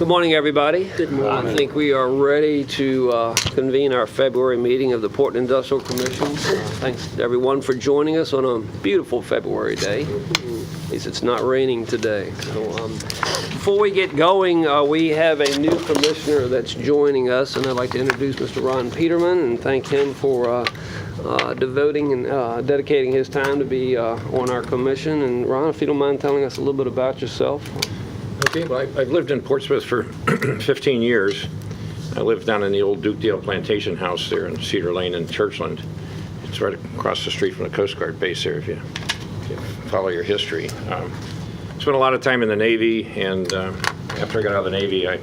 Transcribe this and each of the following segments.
Good morning, everybody. Good morning. I think we are ready to convene our February meeting of the Portland Industrial Commission. Thanks to everyone for joining us on a beautiful February day. At least it's not raining today. So, before we get going, we have a new commissioner that's joining us, and I'd like to introduce Mr. Ron Peterman and thank him for devoting and dedicating his time to be on our commission. And Ron, if you don't mind telling us a little bit about yourself. Okay, well, I've lived in Portsmouth for 15 years. I lived down in the old Dukedale Plantation House there in Cedar Lane in Churchland. It's right across the street from the Coast Guard base there if you follow your history. Spent a lot of time in the Navy, and after I got out of the Navy, I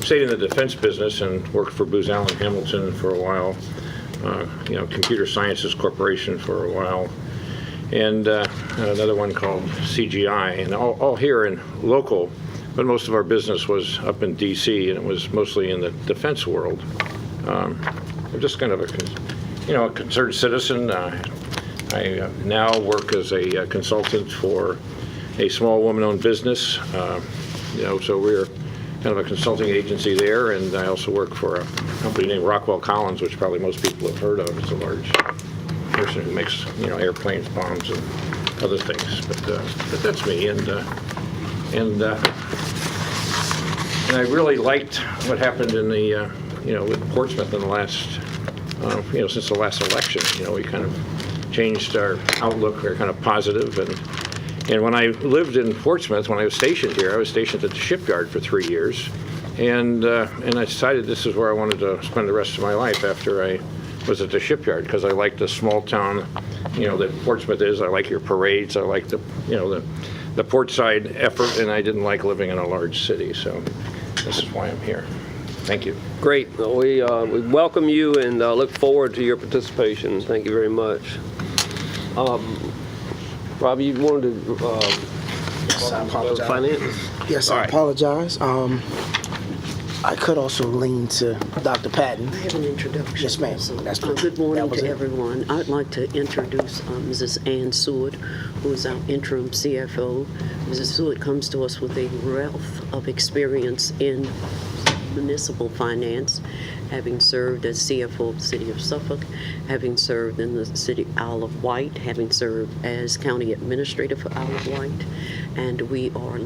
stayed in the defense business and worked for Booz Allen Hamilton for a while, Computer Sciences Corporation for a while, and another one called CGI, and all here in local. But most of our business was up in D.C., and it was mostly in the defense world. I'm just kind of a concerned citizen. I now work as a consultant for a small woman-owned business. So we're kind of a consulting agency there, and I also work for a company named Rockwell Collins, which probably most people have heard of. It's a large person who makes airplanes, bombs, and other things. But that's me, and I really liked what happened in the, with Portsmouth in the last, since the last election. We kind of changed our outlook. We're kind of positive. And when I lived in Portsmouth, when I was stationed here, I was stationed at the shipyard for 3 years. And I decided this is where I wanted to spend the rest of my life after I was at the shipyard, because I liked the small town, that Portsmouth is. I like your parades. I like the port side effort, and I didn't like living in a large city. So this is why I'm here. Thank you. Great. We welcome you and look forward to your participation. Thank you very much. Rob, you wanted to Yes, I apologize. finance? Yes, All I right. apologize. I could also lean to Dr. Patton. I have an introduction. Yes, ma'am. That's good. Good morning That was to it. everyone. I'd like to introduce Mrs. Ann Seward, who is our interim CFO. Mrs. Seward comes to us with a wealth of experience in municipal finance, having served as CFO of the City of Suffolk, having served in the City Isle of Wight, having served as County Administrator for Isle of Wight, and we are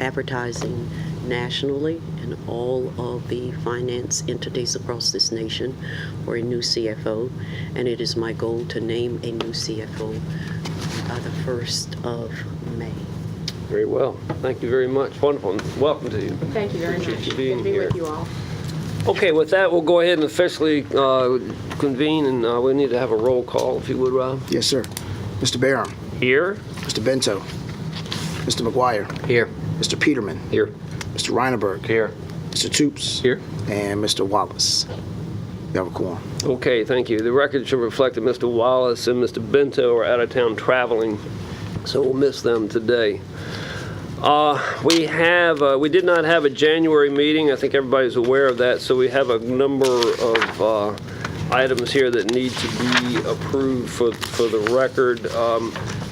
advertising nationally in all of the finance entities across this nation for a new CFO, and it is my goal to name a new CFO by the 1st of May. Very well. Thank you very much. Wonderful. Welcome to you. Thank you very Appreciate much. you being Good to be here. with you all. Okay, with that, we'll go ahead and officially convene, and we need to have a roll call, if you would, Rob. Yes, sir. Mr. Barham, Here. Mr. Bento, Mr. McGuire, Here. Mr. Peterman, Here. Mr. Reineberg, Here. Mr. Toops, Here. and Mr. Wallace. You have a quorum. Okay, thank you. The record should reflect that Mr. Wallace and Mr. Bento are out of town traveling, so we'll miss them today. We did not have a January meeting. I think everybody's aware of that, so we have a number of items here that need to be approved for the record.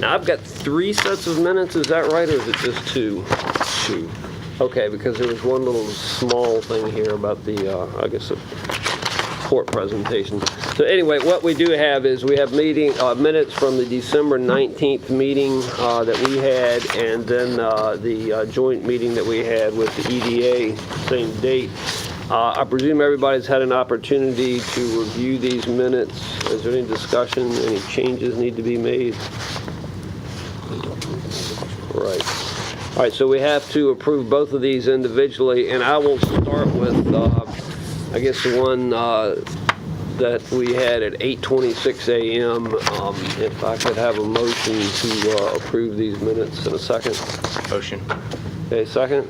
Now, I've got 3 sets of minutes. Is that right, or is it just 2? 2. Okay, because there was one little small thing here about the, the port presentation. So anyway, what we do have is we have minutes from the December 19th meeting that we had, and then the joint meeting that we had with the EDA, same date. I presume everybody's had an opportunity to review these minutes. Is there any discussion? Any changes need to be made? Right. All right, so we have to approve both of these individually, and I will start with, the one that we had at 8:26 a.m. If I could have a motion to approve these minutes in a second. Motion. Okay, second?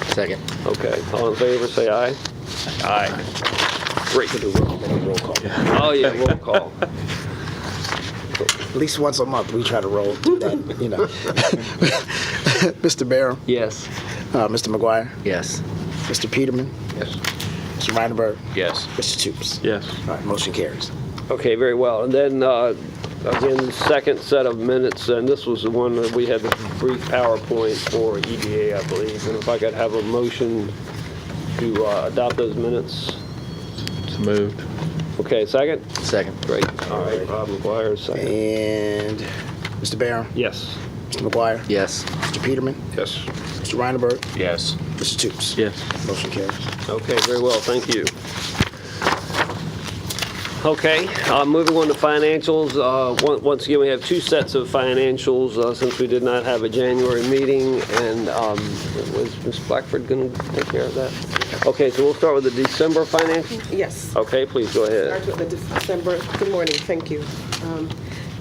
Second. Okay, all in favor, say aye. Aye. Great. Roll call. Oh, yeah, roll call. At least once a month, we try to roll through that, Mr. Barham, Yes. Mr. McGuire, Yes. Mr. Peterman, Yes. Mr. Reineberg, Yes. Mr. Toops. Yes. All right, motion carries. Okay, very well. And then again, the second set of minutes, and this was the one that we had the brief PowerPoint for EDA, I believe. And if I could have a motion to adopt those minutes. So moved. Okay, second? Second. Great. All right, Bob McGuire, second. And Mr. Barron, Yes. Mr. McGuire, Yes. Mr. Peterman, Yes. Mr. Reinerberg, Yes. Mr. Toops. Yes. Motion carries. Okay, very well, thank you. Okay, moving on to financials. Once again, we have two sets of financials since we did not have a January meeting, and was Ms. Blackford going to take care of that? Okay, so we'll start with the December financials. Yes. Okay, please go ahead. Start with the December. Good morning. Thank you.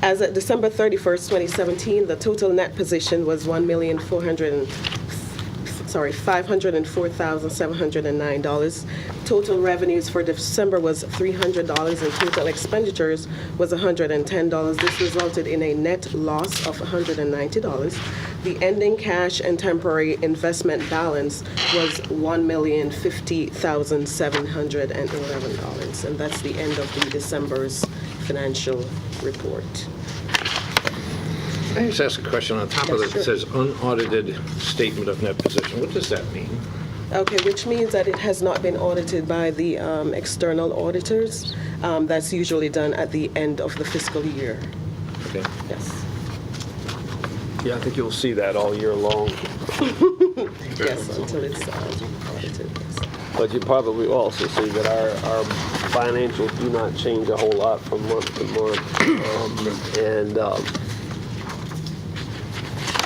As of December 31st, 2017, the total net position was $504,709. Total revenues for December was $300, and total expenditures was $110. This resulted in a net loss of $190. The ending cash and temporary investment balance was $1,050,711, and that's the end of the December's financial report. I just ask a question. On top of Yes, it, sure. it says unaudited statement of net position. What does that mean? Okay, which means that it has not been audited by the external auditors. That's usually done at the end of the fiscal year. Okay. Yes. Yeah, I think you'll see that all year long, Yes, until it's audited. Yes. but you probably will also see that our financials do not change a whole lot from month to month.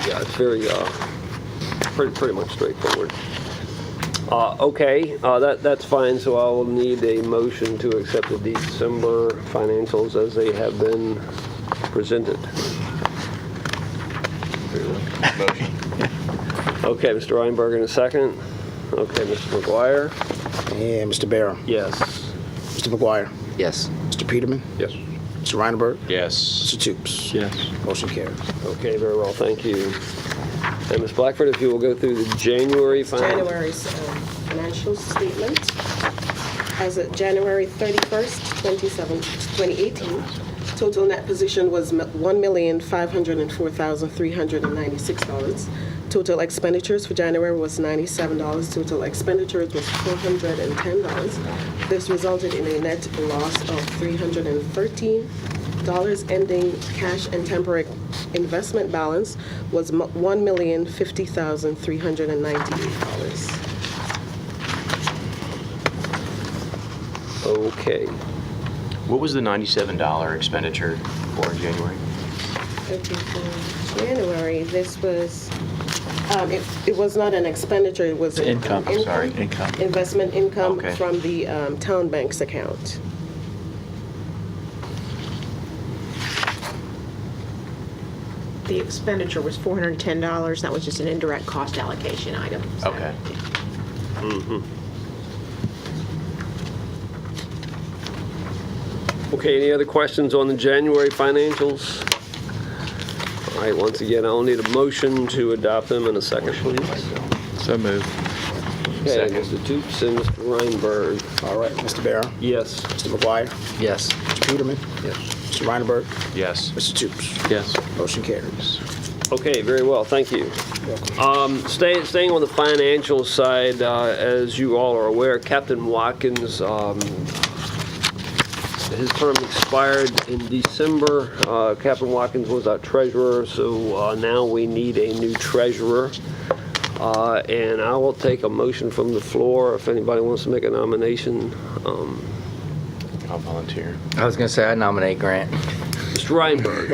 Yeah, it's very, pretty much straightforward. Okay, that's fine, so I will need a motion to accept the December financials as they have been presented. Motion. Okay, Mr. Reinberg in a second. Okay, Mr. McGuire? And Mr. Barron, Yes. Mr. McGuire, Yes. Mr. Peterman, Yes. Mr. Reinerberg, Yes. Mr. Toops. Yes. Motion carries. Okay, very well, thank you. And Ms. Blackford, if you will go through the January financials. January's financial statement. As of January 31st, 2018, total net position was $1,504,396. Total expenditures for January was $97. Total expenditures was $410. This resulted in a net loss of $313. Ending cash and temporary investment balance was $1,050,398. Okay. What was the $97 expenditure for January? Okay, for January, this was, it was not an expenditure, it was an Income, sorry. Income. investment income Okay. from the town bank's account. The expenditure was $410. That was just an indirect cost allocation item. So- Okay. Okay, any other questions on the January financials? All right, once again, I'll need a motion to adopt them in a second, please. So moved. Okay, Second. Mr. Toops and Mr. Reinberg. All right, Mr. Barron, Yes. Mr. McGuire, Yes. Mr. Peterman, Yes. Mr. Reinerberg, Yes. Mr. Toops. Yes. Motion carries. Okay, very well, thank you. Staying on the financial side, as you all are aware, Captain Watkins, his term expired in December. Captain Watkins was our treasurer, so now we need a new treasurer. And I will take a motion from the floor if anybody wants to make a nomination. I'll volunteer. I was going to say I nominate Grant. Mr. Reinberg.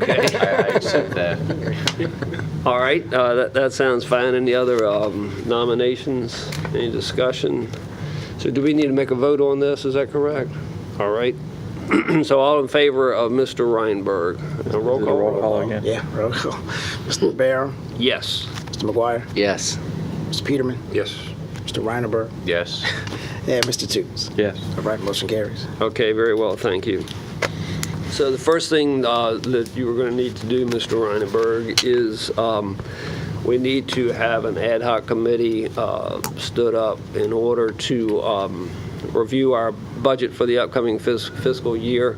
Okay. I accept that. All right, that sounds fine. Any other nominations? Any discussion? So do we need to make a vote on this? Is that correct? All right. So all in favor of Mr. Reinberg? Roll call? Roll call again. Yeah, roll call. Mr. Barron, Yes. Mr. McGuire, Yes. Mr. Peterman, Yes. Mr. Reinerberg, Yes. and Mr. Toops. Yes. All right, motion carries. Okay, very well, thank you. So the first thing that you were going to need to do, Mr. Reinberg, is we need to have an ad hoc committee stood up in order to review our budget for the upcoming fiscal year.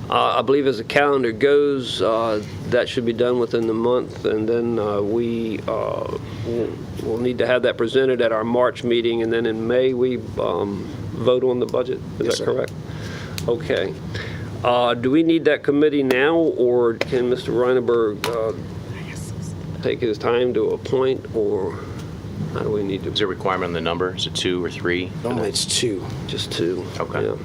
I believe as the calendar goes, that should be done within the month, and then we'll need to have that presented at our March meeting, and then in May we vote on the budget. Is that correct? Okay. Do we need that committee now, or can Mr. Reineberg take his time to appoint, or how do we need to? Is there a requirement on the number? Is it 2 or 3? Normally it's 2, Just 2. Okay. Yeah.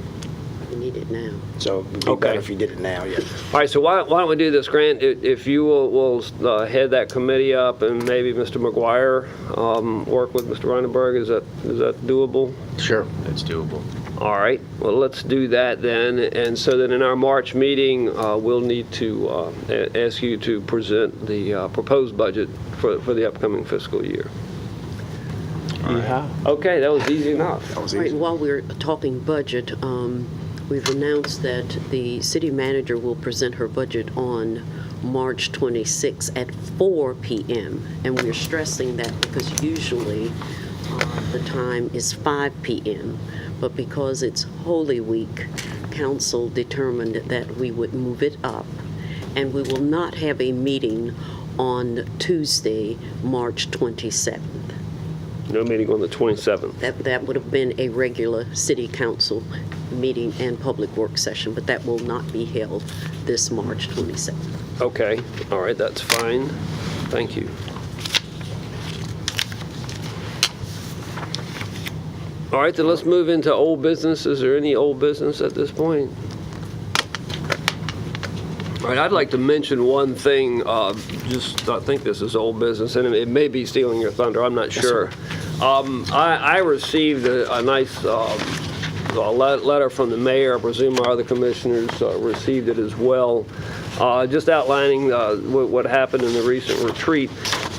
We need it now. so it'd be Okay. better if you did it now, yeah. All right, so why don't we do this, Grant? If you will head that committee up, and maybe Mr. McGuire work with Mr. Reineberg, is that doable? Sure. That's doable. All right, well, let's do that then. And so then in our March meeting, we'll need to ask you to present the proposed budget for the upcoming fiscal year. Yeah. Okay, that was easy enough. That was Right, easy. while we're talking budget, we've announced that the city manager will present her budget on March 26 at 4 p.m. And we're stressing that because usually the time is 5 p.m. But because it's Holy Week, council determined that we would move it up. And we will not have a meeting on Tuesday, March 27th. No meeting on the 27th. That would have been a regular city council meeting and public work session, but that will not be held this March 27th. Okay, all right, that's fine. Thank you. All right, then let's move into old business. Is there any old business at this point? All right, I'd like to mention one thing. I think this is old business, and it may be stealing your thunder. I'm not sure. I received a nice letter from the mayor. I presume our other commissioners received it as well, just outlining what happened in the recent retreat.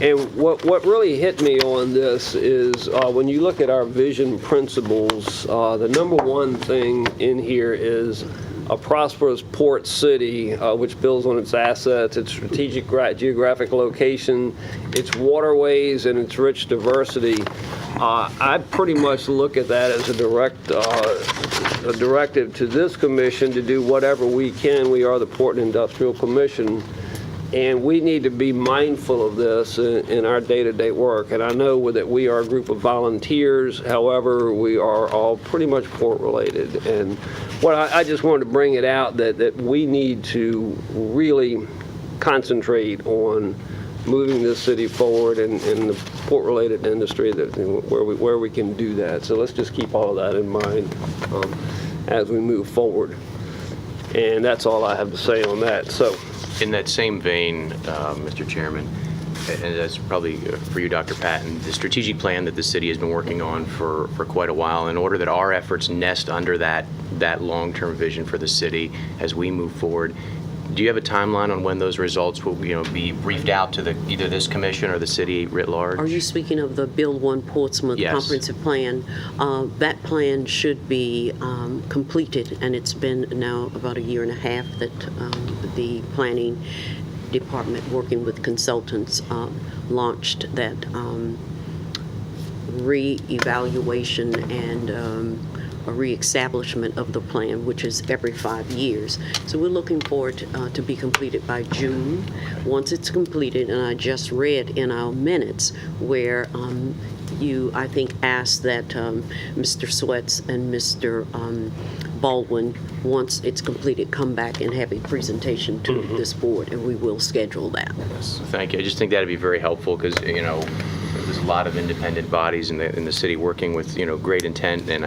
And what really hit me on this is when you look at our vision principles, the number one thing in here is a prosperous port city, which builds on its assets, its strategic geographic location, its waterways, and its rich diversity. I pretty much look at that as a directive to this commission to do whatever we can. We are the Port and Industrial Commission, and we need to be mindful of this in our day-to-day work. And I know that we are a group of volunteers. However, we are all pretty much port-related. And I just wanted to bring it out that we need to really concentrate on moving this city forward in the port-related industry where we can do that. So let's just keep all of that in mind as we move forward. And that's all I have to say on that. So. In that same vein, Mr. Chairman, and that's probably for you, Dr. Patton, the strategic plan that the city has been working on for quite a while, in order that our efforts nest under that long-term vision for the city as we move forward, do you have a timeline on when those results will be briefed out to either this commission or the city writ large? Are you speaking of the Bill 1 Portsmouth Yes. comprehensive plan? That plan should be completed, and it's been now about a year and a half that the planning department, working with consultants, launched that re-evaluation and a re-establishment of the plan, which is every 5 years. So we're looking forward to be completed by June. Once it's completed, and I just read in our minutes where you, I think, asked that Mr. Sweats and Mr. Baldwin, once it's completed, come back and have a presentation to this board, and we will schedule that. Thank you. I just think that'd be very helpful because, there's a lot of independent bodies in the city working with, great intent, and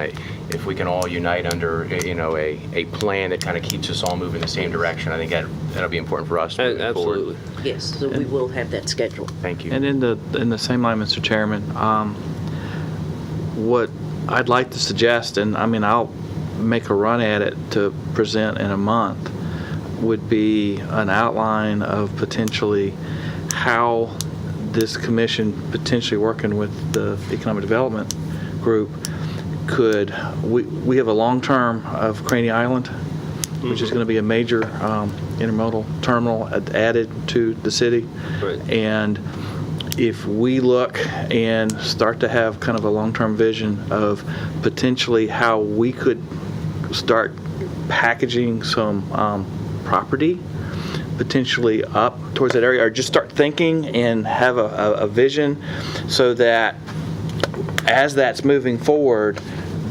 if we can all unite under, a plan that kind of keeps us all moving in the same direction, I think that'll be important for us moving Absolutely. forward. Yes, so we will have that scheduled. Thank you. And in the same line, Mr. Chairman, what I'd like to suggest, and I'll make a run at it to present in a month, would be an outline of potentially how this commission, potentially working with the Economic Development Group, we have a long term of Craney Island, which is going to be a major intermodal terminal added to the city. Right. And if we look and start to have kind of a long-term vision of potentially how we could start packaging some property potentially up towards that area, or just start thinking and have a vision so that as that's moving forward,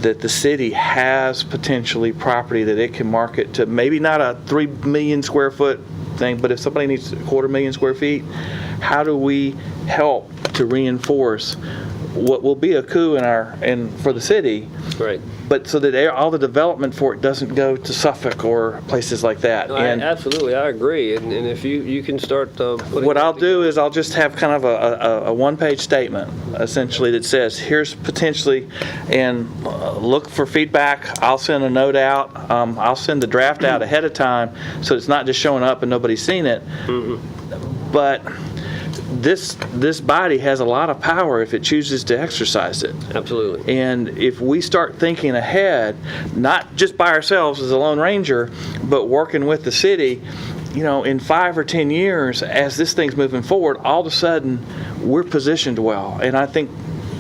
that the city has potentially property that it can market to, maybe not a 3 million square foot thing, but if somebody needs 250,000 square feet, how do we help to reinforce what will be a coup for the city? Right. But so that all the development for it doesn't go to Suffolk or places like that. No, And absolutely, I agree. And if you can start putting what that I'll do is I'll just have kind of a one-page statement, essentially, that says, here's potentially, and look for feedback. I'll send a note out. I'll send the draft out ahead of time, so it's not just showing up and nobody's seen it. But this body has a lot of power if it chooses to exercise it. Absolutely. And if we start thinking ahead, not just by ourselves as a Lone Ranger, but working with the city, in 5 or 10 years, as this thing's moving forward, all of a sudden, we're positioned well. And I think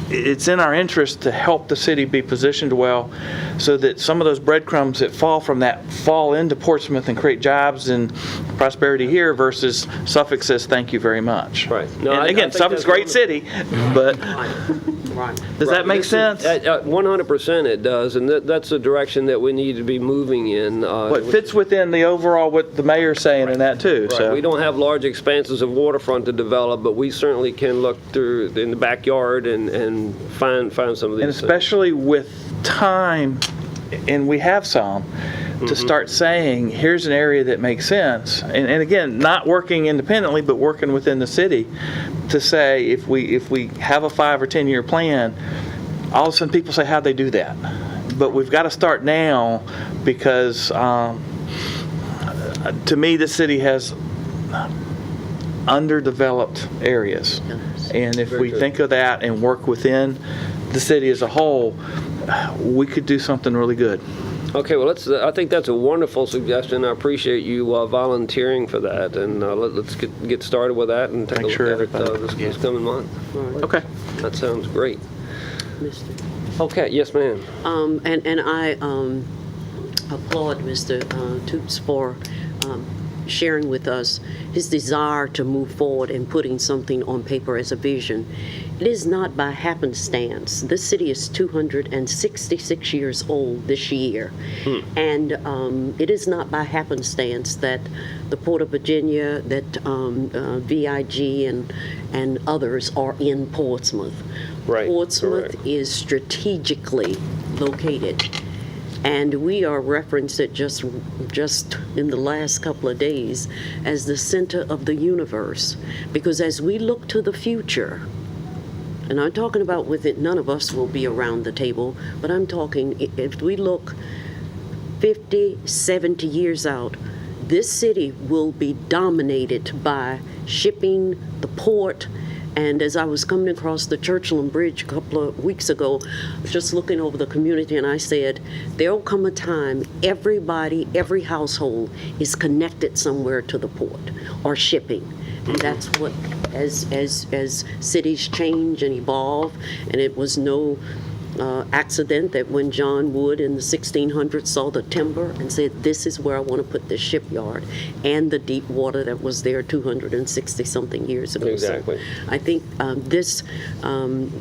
it's in our interest to help the city be positioned well so that some of those breadcrumbs that fall from that fall into Portsmouth and create jobs and prosperity here versus Suffolk says thank you very much. Right. No, And I again, think Suffolk's a that's great city, but Right. does that make sense? 100% it does, and that's the direction that we need to be moving in. What fits within the overall what the mayor's saying and that too. Right. So We don't have large expanses of waterfront to develop, but we certainly can look through in the backyard and find some of these and things. especially with time, and we have some, to start saying, here's an area that makes sense. And again, not working independently, but working within the city to say, if we have a 5 or 10 year plan, all of a sudden people say, how'd they do that? But we've got to start now because to me, the city has underdeveloped areas. And if we think of that and work within the city as a whole, we could do something really good. Okay, well, I think that's a wonderful suggestion. I appreciate you volunteering for that, and let's get started with that and take Make a sure look at it this coming month. Okay. That sounds great. Mr. Okay, yes, ma'am. And I applaud Mr. Toops for sharing with us his desire to move forward and putting something on paper as a vision. It is not by happenstance. This city is 266 years old this year. And it is not by happenstance that the Port of Virginia, that VIG and others are in Portsmouth. Right, Portsmouth correct. is strategically located. And we are referenced it just in the last couple of days as the center of the universe. Because as we look to the future, and I'm talking about with it, none of us will be around the table, but I'm talking if we look 50, 70 years out, this city will be dominated by shipping, the port. And as I was coming across the Churchland Bridge a couple of weeks ago, just looking over the community, and I said, there'll come a time everybody, every household is connected somewhere to the port or shipping. And that's what, as cities change and evolve, and it was no accident that when John Wood in the 1600s saw the timber and said, this is where I want to put this shipyard, and the deep water that was there 260-something years ago. Exactly. So I think this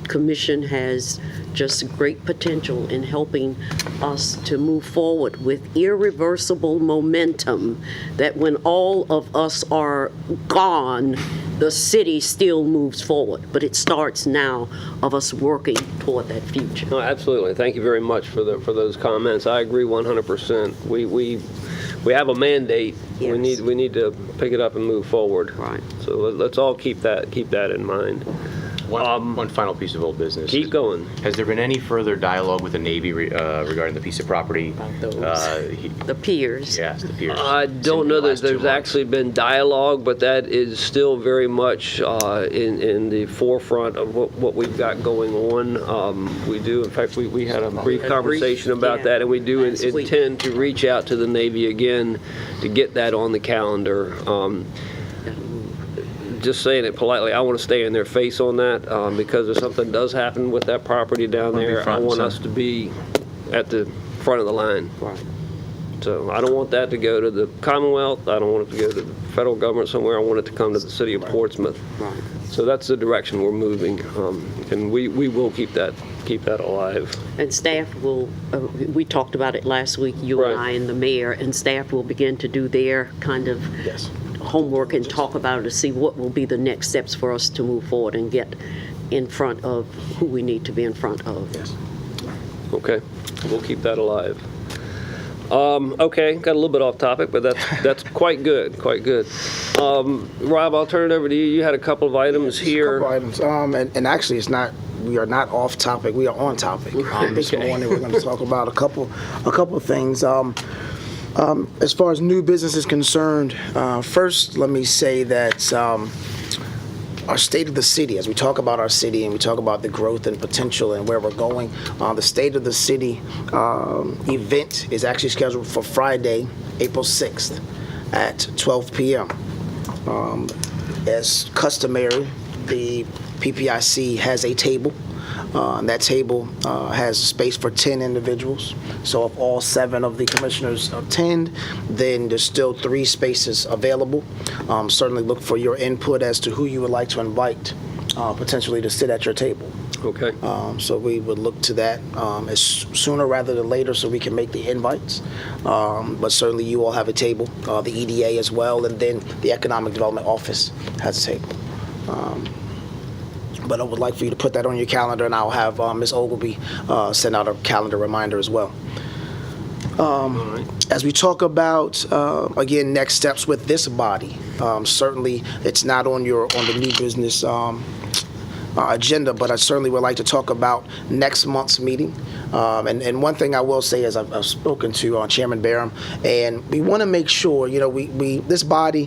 commission has just great potential in helping us to move forward with irreversible momentum, that when all of us are gone, the city still moves forward. But it starts now of us working toward that future. No, absolutely. Thank you very much for those comments. I agree 100%. We have a mandate. Yes. We need to pick it up and move forward. Right. So let's all keep that in mind. One final piece of old business. Keep going. Has there been any further dialogue with the Navy regarding the piece of property? The piers. Yes, the piers. I don't know that there's actually been dialogue, but that is still very much in the forefront of what we've got going on. We do, in fact, we had a brief conversation about that, and we do last week. intend to reach out to the Navy again to get that on the calendar. just saying it politely, I want to stay in their face on that, because if something does happen with that property down Wanna be there, I front and want center. us to be at the front of the line. Right. So I don't want that to go to the Commonwealth, I don't want it to go to the federal government somewhere, I want it to come to the city of Portsmouth. Right. So that's the direction we're moving, and we will keep that alive. And staff will, we talked about it last week, you and Right. I and the mayor, and staff will begin to do their kind of Yes. homework and talk about it to see what will be the next steps for us to move forward and get in front of who we need to be in front of. Yes. Okay, we'll keep that alive. Okay, got a little bit off topic, but that's quite good, quite good. Rob, I'll turn it over to you. You had a couple of items here. Couple items. And actually, we are not off topic. We are on topic. This Okay. morning, we're going to talk about a couple of things. As far as new business is concerned, first, let me say that our state of the city, as we talk about our city and we talk about the growth and potential and where we're going, the state of the city event is actually scheduled for Friday, April 6th at 12 p.m. As customary, the PPIC has a table. And that table has space for 10 individuals. So if all 7 of the commissioners attend, then there's still 3 spaces available. Certainly look for your input as to who you would like to invite potentially to sit at your table. Okay. So we would look to that as sooner rather than later so we can make the invites. But certainly you all have a table, the EDA as well, and then the Economic Development Office has a table. But I would like for you to put that on your calendar, and I'll have Ms. Ogilvy send out a calendar reminder as well. As we talk about, again, next steps with this body, certainly it's not on the new business agenda, but I certainly would like to talk about next month's meeting. And one thing I will say is I've spoken to Chairman Barham, and we want to make sure, this body,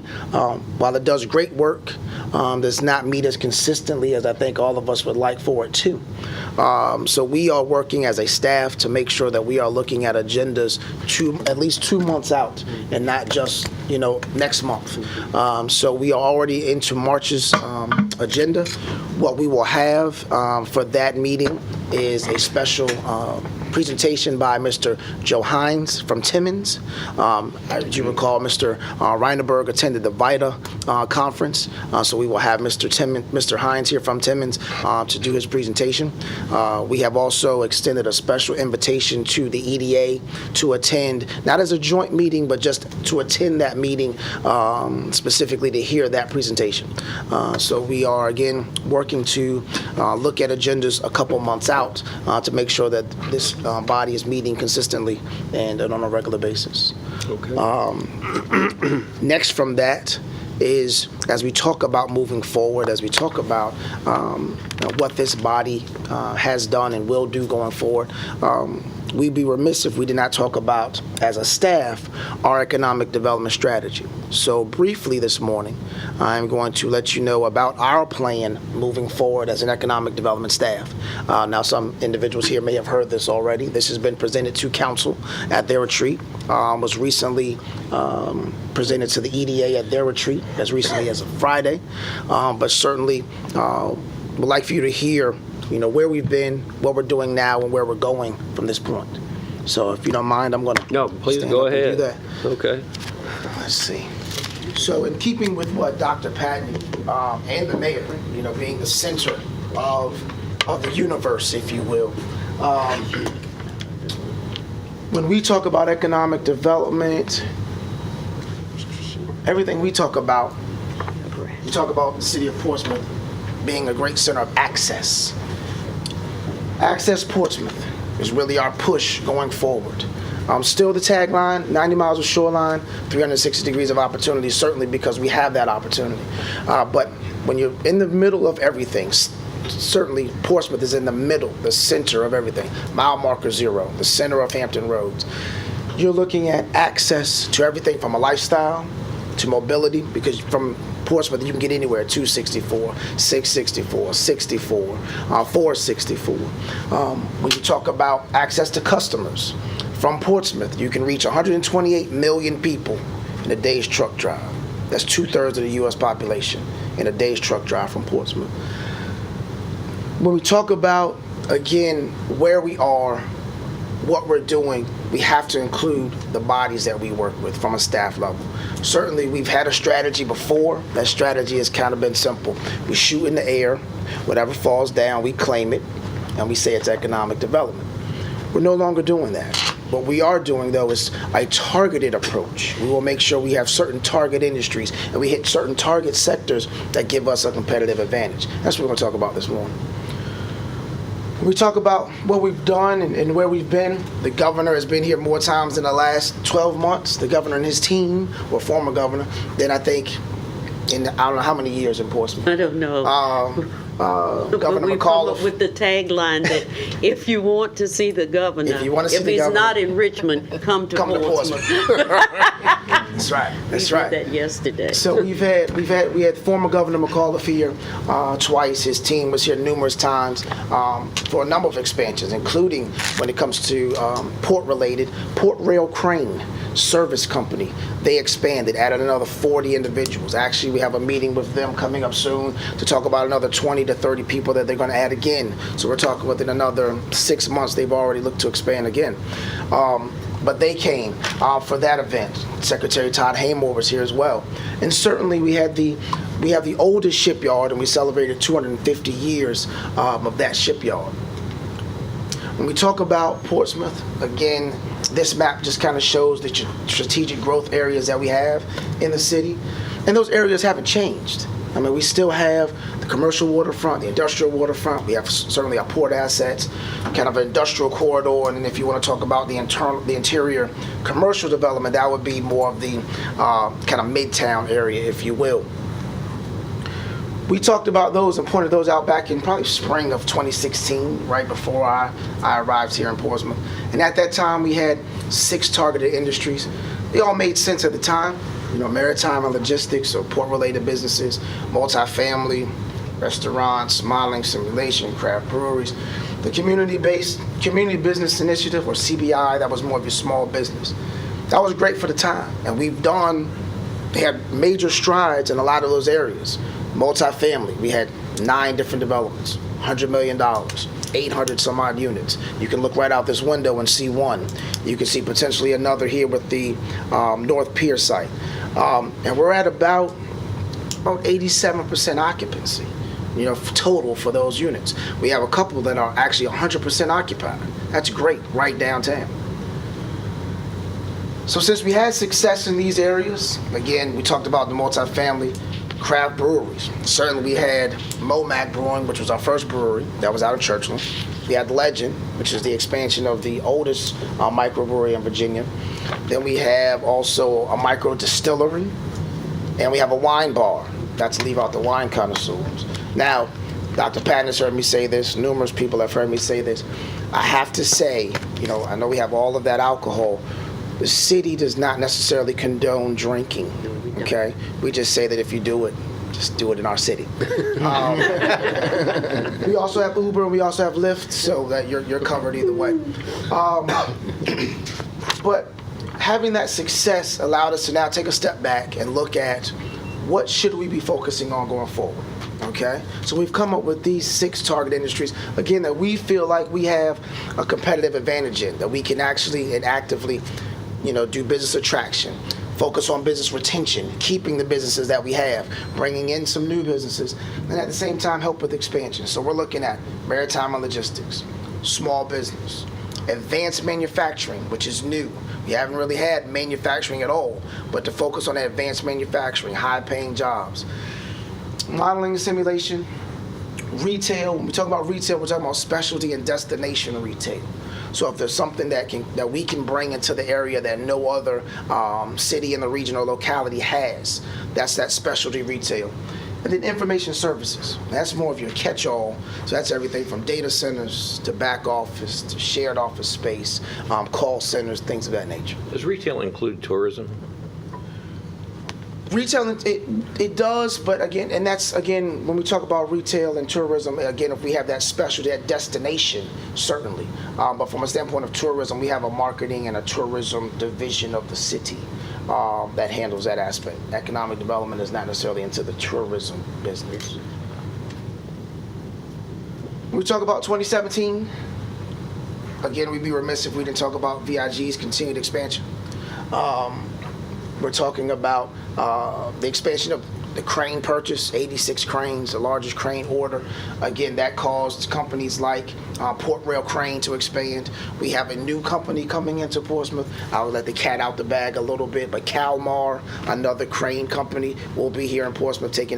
while it does great work, does not meet as consistently as I think all of us would like for it to. So we are working as a staff to make sure that we are looking at agendas at least 2 months out and not just, next month. So we are already into March's agenda. What we will have for that meeting is a special presentation by Mr. Joe Hines from Timmins. As you recall, Mr. Reineberg attended the VITA conference, so we will have Mr. Hines here from Timmins to do his presentation. We have also extended a special invitation to the EDA to attend, not as a joint meeting, but just to attend that meeting specifically to hear that presentation. So we are, again, working to look at agendas a couple months out to make sure that this body is meeting consistently and on a regular basis. Okay. Next from that is, as we talk about moving forward, as we talk about what this body has done and will do going forward, we'd be remiss if we did not talk about, as a staff, our economic development strategy. So briefly this morning, I'm going to let you know about our plan moving forward as an economic development staff. Now, some individuals here may have heard this already. This has been presented to council at their retreat, was recently presented to the EDA at their retreat as recently as Friday, but certainly would like for you to hear where we've been, what we're doing now, and where we're going from this point. So if you don't mind, I'm going to No, please go ahead. do that. Okay. Let's see. So in keeping with what Dr. Patton and the mayor, being the center of the universe, if you will, when we talk about economic development, everything we talk about the city of Portsmouth being a great center of access. Access Portsmouth is really our push going forward. Still the tagline, 90 miles of shoreline, 360 degrees of opportunity, certainly because we have that opportunity. But when you're in the middle of everything, certainly Portsmouth is in the middle, the center of everything. Mile marker 0, the center of Hampton Roads. You're looking at access to everything from a lifestyle to mobility, because from Portsmouth you can get anywhere, 264, 664, 64, 464. When you talk about access to customers, from Portsmouth you can reach 128 million people in a day's truck drive. That's 2/3 of the U.S. population and a day's truck drive from Portsmouth. When we talk about, again, where we are, what we're doing, we have to include the bodies that we work with from a staff level. Certainly, we've had a strategy before. That strategy has kind of been simple. We shoot in the air. Whatever falls down, we claim it, and we say it's economic development. We're no longer doing that. What we are doing, though, is a targeted approach. We will make sure we have certain target industries, and we hit certain target sectors that give us a competitive advantage. That's what we're going to talk about this morning. When we talk about what we've done and where we've been, the governor has been here more times in the last 12 months, the governor and his team, or former governor, than I think in I don't know how many years in Portsmouth. I don't know. Governor We come up McAuliffe. with the tagline that if you want to see the governor, If you want to see the he's governor, not in Richmond, come to Portsmouth. That's right. That's We right. did that yesterday. So we had former Governor McAuliffe here twice. His team was here numerous times for a number of expansions, including when it comes to port-related, Port Rail Crane Service Company. They expanded, added another 40 individuals. Actually, we have a meeting with them coming up soon to talk about another 20 to 30 people that they're going to add again. So we're talking within another 6 months, they've already looked to expand again. But they came for that event. Secretary Todd Haymore was here as well. And certainly we have the oldest shipyard, and we celebrated 250 years of that shipyard. When we talk about Portsmouth, again, this map just kind of shows the strategic growth areas that we have in the city. And those areas haven't changed. I mean, we still have the commercial waterfront, the industrial waterfront. We have certainly our port assets, kind of an industrial corridor. And then if you want to talk about the interior commercial development, that would be more of the kind of midtown area, if you will. We talked about those and pointed those out back in probably spring of 2016, right before I arrived here in Portsmouth. And at that time, we had 6 targeted industries. They all made sense at the time. You know, maritime and logistics, or port-related businesses, multifamily, restaurants, modeling, simulation, craft breweries. The community business initiative, or CBI, that was more of your small business. That was great for the time, and they had major strides in a lot of those areas. Multifamily, we had 9 different developments, $100 million, 800 some odd units. You can look right out this window and see one. You can see potentially another here with the North Pier site. And we're at about 87% occupancy, total for those units. We have a couple that are actually 100% occupied. That's great, right downtown. So since we had success in these areas, again, we talked about the multifamily, craft breweries. Certainly we had Momac Brewing, which was our first brewery. That was out of Churchland. We had Legend, which is the expansion of the oldest microbrewery in Virginia. Then we have also a micro distillery, and we have a wine bar. That's leave out the wine connoisseurs. Now, Dr. Patton has heard me say this. Numerous people have heard me say this. I have to say, I know we have all of that alcohol. The city does not necessarily condone drinking, okay? We just say that if you do it, just do it in our city. We also have Uber and we also have Lyft, so that you're covered either way. But having that success allowed us to now take a step back and look at what should we be focusing on going forward, okay? So we've come up with these 6 target industries, again, that we feel like we have a competitive advantage in, that we can actually and actively do business attraction, focus on business retention, keeping the businesses that we have, bringing in some new businesses, and at the same time help with expansion. So we're looking at maritime and logistics, small business, advanced manufacturing, which is new. We haven't really had manufacturing at all, but to focus on that advanced manufacturing, high-paying jobs, modeling and simulation, retail. When we talk about retail, we're talking about specialty and destination retail. So if there's something that we can bring into the area that no other city in the region or locality has, that's that specialty retail. And then information services. That's more of your catch-all. So that's everything from data centers to back office to shared office space, call centers, things of that nature. Does retail include tourism? Retail, it does, but again, and that's, again, when we talk about retail and tourism, again, if we have that specialty, that destination, certainly. But from a standpoint of tourism, we have a marketing and a tourism division of the city that handles that aspect. Economic development is not necessarily into the tourism business. We talk about 2017. Again, we'd be remiss if we didn't talk about VIG's continued expansion. We're talking about the expansion of the crane purchase, 86 cranes, the largest crane order. Again, that caused companies like Port Rail Crane to expand. We have a new company coming into Portsmouth. I'll let the cat out the bag a little bit, but Kalmar, another crane company, will be here in Portsmouth taking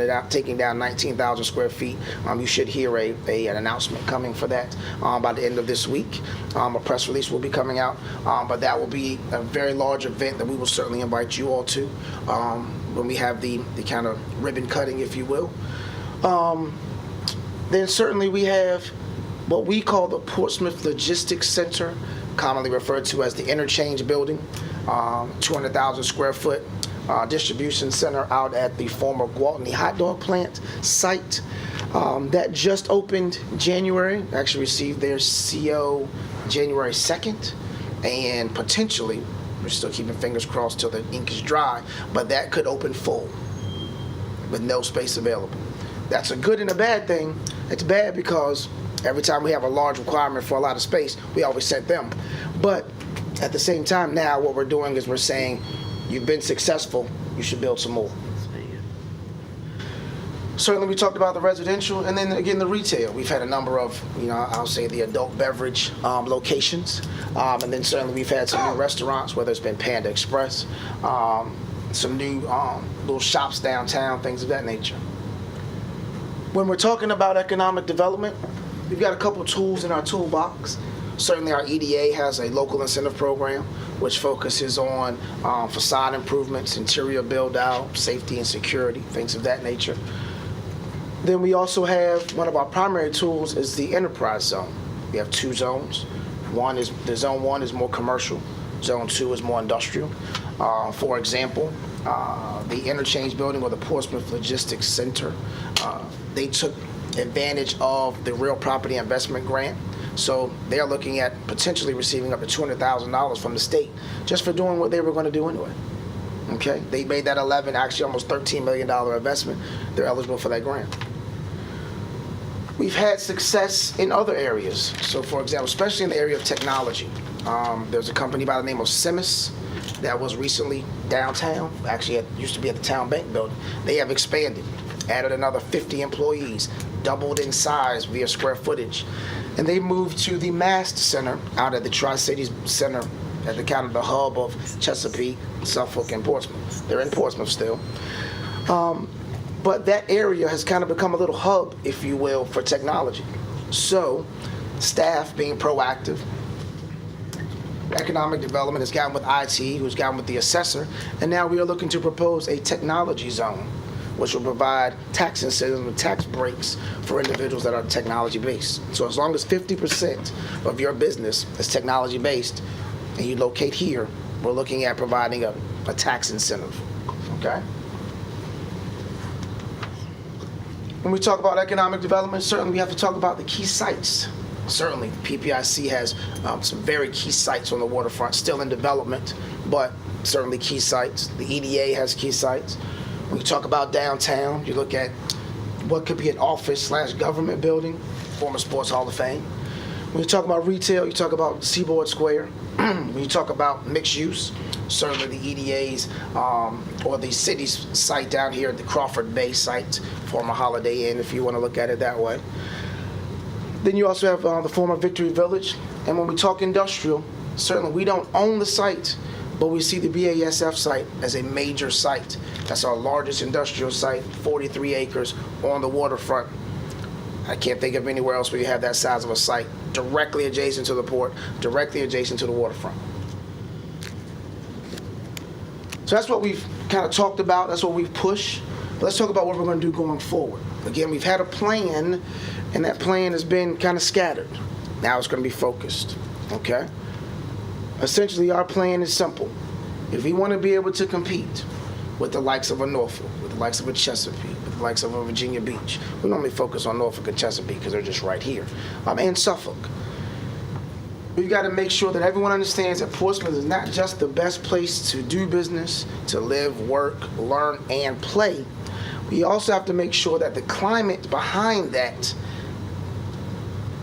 down 19,000 square feet. You should hear an announcement coming for that by the end of this week. A press release will be coming out, but that will be a very large event that we will certainly invite you all to when we have the kind of ribbon cutting, if you will. Then certainly we have what we call the Portsmouth Logistics Center, commonly referred to as the Interchange Building, 200,000 square foot distribution center out at the former Gwaltney hot dog plant site. That just opened January, actually received their CO January 2nd, and potentially, we're still keeping fingers crossed till the ink is dry, but that could open full with no space available. That's a good and a bad thing. It's bad because every time we have a large requirement for a lot of space, we always set them. But at the same time now, what we're doing is we're saying, you've been successful, you should build some more. Certainly we talked about the residential, and then again the retail. We've had a number of, I'll say the adult beverage locations, and then certainly we've had some new restaurants, whether it's been Panda Express, some new little shops downtown, things of that nature. When we're talking about economic development, we've got a couple tools in our toolbox. Certainly our EDA has a local incentive program which focuses on facade improvements, interior build out, safety and security, things of that nature. Then we also have, one of our primary tools is the enterprise zone. We have two zones. Zone 1 is more commercial. Zone 2 is more industrial. For example, the Interchange Building or the Portsmouth Logistics Center, they took advantage of the Real Property Investment Grant. So they're looking at potentially receiving up to $200,000 from the state just for doing what they were going to do anyway. Okay, they made that actually almost $13 million investment. They're eligible for that grant. We've had success in other areas. So for example, especially in the area of technology, there's a company by the name of Simis that was recently downtown. Actually, it used to be at the Town Bank building. They have expanded, added another 50 employees, doubled in size via square footage. And they moved to the Mast Center out at the Tri-Cities Center at the kind of the hub of Chesapeake, Suffolk, and Portsmouth. They're in Portsmouth still. But that area has kind of become a little hub, if you will, for technology. So staff being proactive, economic development has gotten with IT, who's gotten with the assessor, and now we are looking to propose a technology zone, which will provide tax incentives and tax breaks for individuals that are technology-based. So as long as 50% of your business is technology-based and you locate here, we're looking at providing a tax incentive, okay? When we talk about economic development, certainly we have to talk about the key sites. Certainly, PPIC has some very key sites on the waterfront, still in development, but certainly key sites. The EDA has key sites. When you talk about downtown, you look at what could be an office/government building, former Sports Hall of Fame. When you talk about retail, you talk about Seaboard Square. When you talk about mixed use, certainly the EDA's or the city's site down here at the Crawford Bay site, former Holiday Inn, if you want to look at it that way. Then you also have the former Victory Village. And when we talk industrial, certainly we don't own the site, but we see the BASF site as a major site. That's our largest industrial site, 43 acres on the waterfront. I can't think of anywhere else where you have that size of a site, directly adjacent to the port, directly adjacent to the waterfront. So that's what we've kind of talked about, that's what we've pushed. But let's talk about what we're going to do going forward. Again, we've had a plan, and that plan has been kind of scattered. Now it's going to be focused, okay? Essentially, our plan is simple. If we want to be able to compete with the likes of a Norfolk, with the likes of a Chesapeake, with the likes of a Virginia Beach. We normally focus on Norfolk and Chesapeake because they're just right here, and Suffolk. We've got to make sure that everyone understands that Portsmouth is not just the best place to do business, to live, work, learn, and play. We also have to make sure that the climate behind that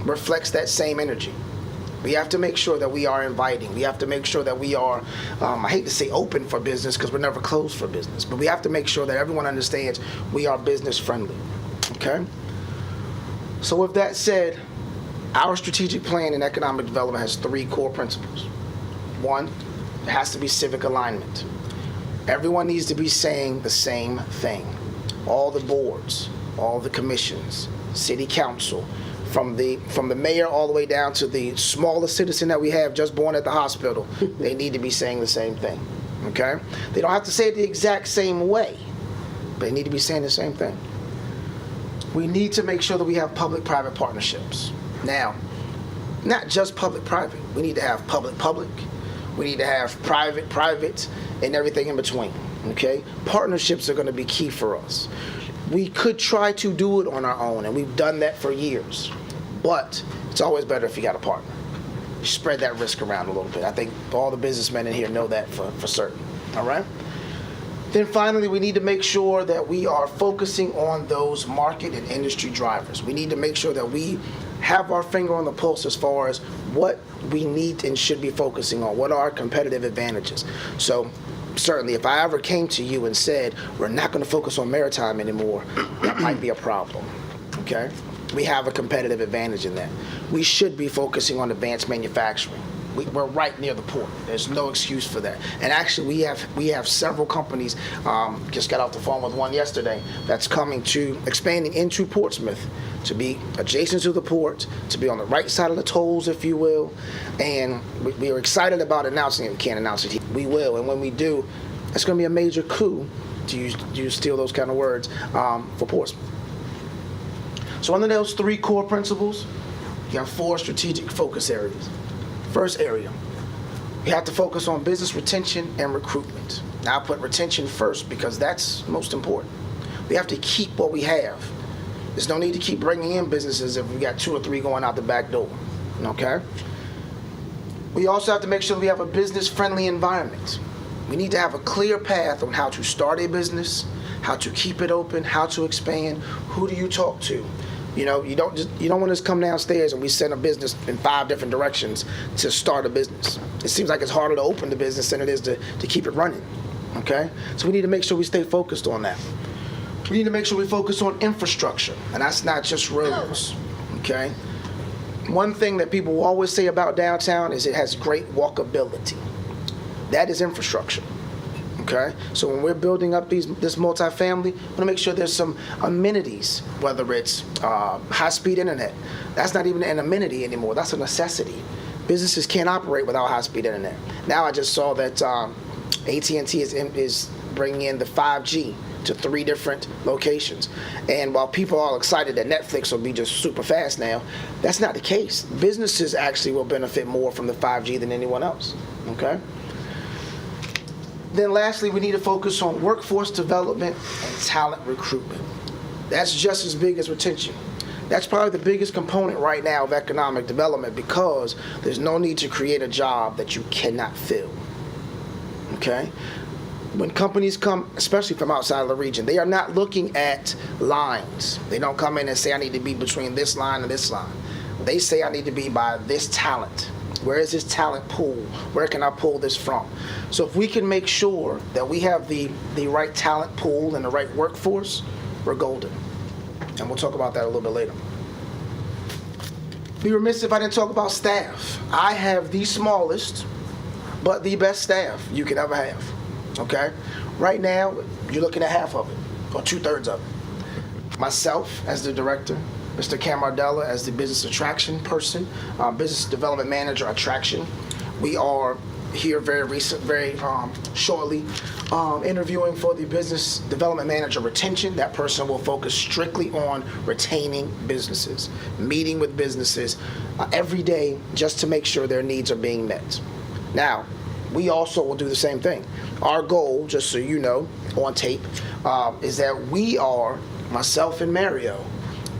reflects that same energy. We have to make sure that we are inviting. We have to make sure that we are, I hate to say open for business because we're never closed for business, but we have to make sure that everyone understands we are business friendly, okay? So with that said, our strategic plan in economic development has 3 core principles. 1, it has to be civic alignment. Everyone needs to be saying the same thing. All the boards, all the commissions, city council, from the mayor all the way down to the smallest citizen that we have just born at the hospital, they need to be saying the same thing, okay? They don't have to say it the exact same way, but they need to be saying the same thing. We need to make sure that we have public-private partnerships. Now, not just public-private. We need to have public-public. We need to have private-private and everything in between, okay? Partnerships are going to be key for us. We could try to do it on our own, and we've done that for years. But it's always better if you got a partner. Spread that risk around a little bit. I think all the businessmen in here know that for certain, all right? Then finally, we need to make sure that we are focusing on those market and industry drivers. We need to make sure that we have our finger on the pulse as far as what we need and should be focusing on, what are our competitive advantages. So certainly, if I ever came to you and said, we're not going to focus on maritime anymore, that might be a problem, okay? We have a competitive advantage in that. We should be focusing on advanced manufacturing. We're right near the port. There's no excuse for that. And actually, we have several companies, just got off the phone with one yesterday, that's expanding into Portsmouth to be adjacent to the port, to be on the right side of the tolls, if you will. And we are excited about announcing it. We can't announce it here. We will. And when we do, it's going to be a major coup, to use steal those kind of words, for Portsmouth. So under those 3 core principles, you have 4 strategic focus areas. First area, we have to focus on business retention and recruitment. Now I put retention first because that's most important. We have to keep what we have. There's no need to keep bringing in businesses if we got 2 or 3 going out the back door, okay? We also have to make sure we have a business-friendly environment. We need to have a clear path on how to start a business, how to keep it open, how to expand, who do you talk to? You know, you don't want us to come downstairs and we send a business in 5 different directions to start a business. It seems like it's harder to open the business than it is to keep it running, okay? So we need to make sure we stay focused on that. We need to make sure we focus on infrastructure, and that's not just roads, okay? One thing that people will always say about downtown is it has great walkability. That is infrastructure. Okay, so when we're building up this multifamily, we want to make sure there's some amenities, whether it's high-speed internet. That's not even an amenity anymore. That's a necessity. Businesses can't operate without high-speed internet. Now I just saw that AT&T is bringing in the 5G to 3 different locations. And while people are all excited that Netflix will be just super fast now, that's not the case. Businesses actually will benefit more from the 5G than anyone else. Okay. Then lastly, we need to focus on workforce development and talent recruitment. That's just as big as retention. That's probably the biggest component right now of economic development because there's no need to create a job that you cannot fill. Okay? When companies come, especially from outside of the region, they are not looking at lines. They don't come in and say, I need to be between this line and this line. They say, I need to be by this talent. Where is this talent pool? Where can I pull this from? So if we can make sure that we have the right talent pool and the right workforce, we're golden. And we'll talk about that a little bit later. Be remiss if I didn't talk about staff. I have the smallest, but the best staff you could ever have, okay? Right now, you're looking at half of it, or 2/3 of it. Myself as the director, Mr. Camardella as the business attraction person, business development manager attraction. We are here very shortly interviewing for the business development manager retention. That person will focus strictly on retaining businesses, meeting with businesses every day just to make sure their needs are being met. Now, we also will do the same thing. Our goal, just so you know, on tape, is that we are, myself and Mario,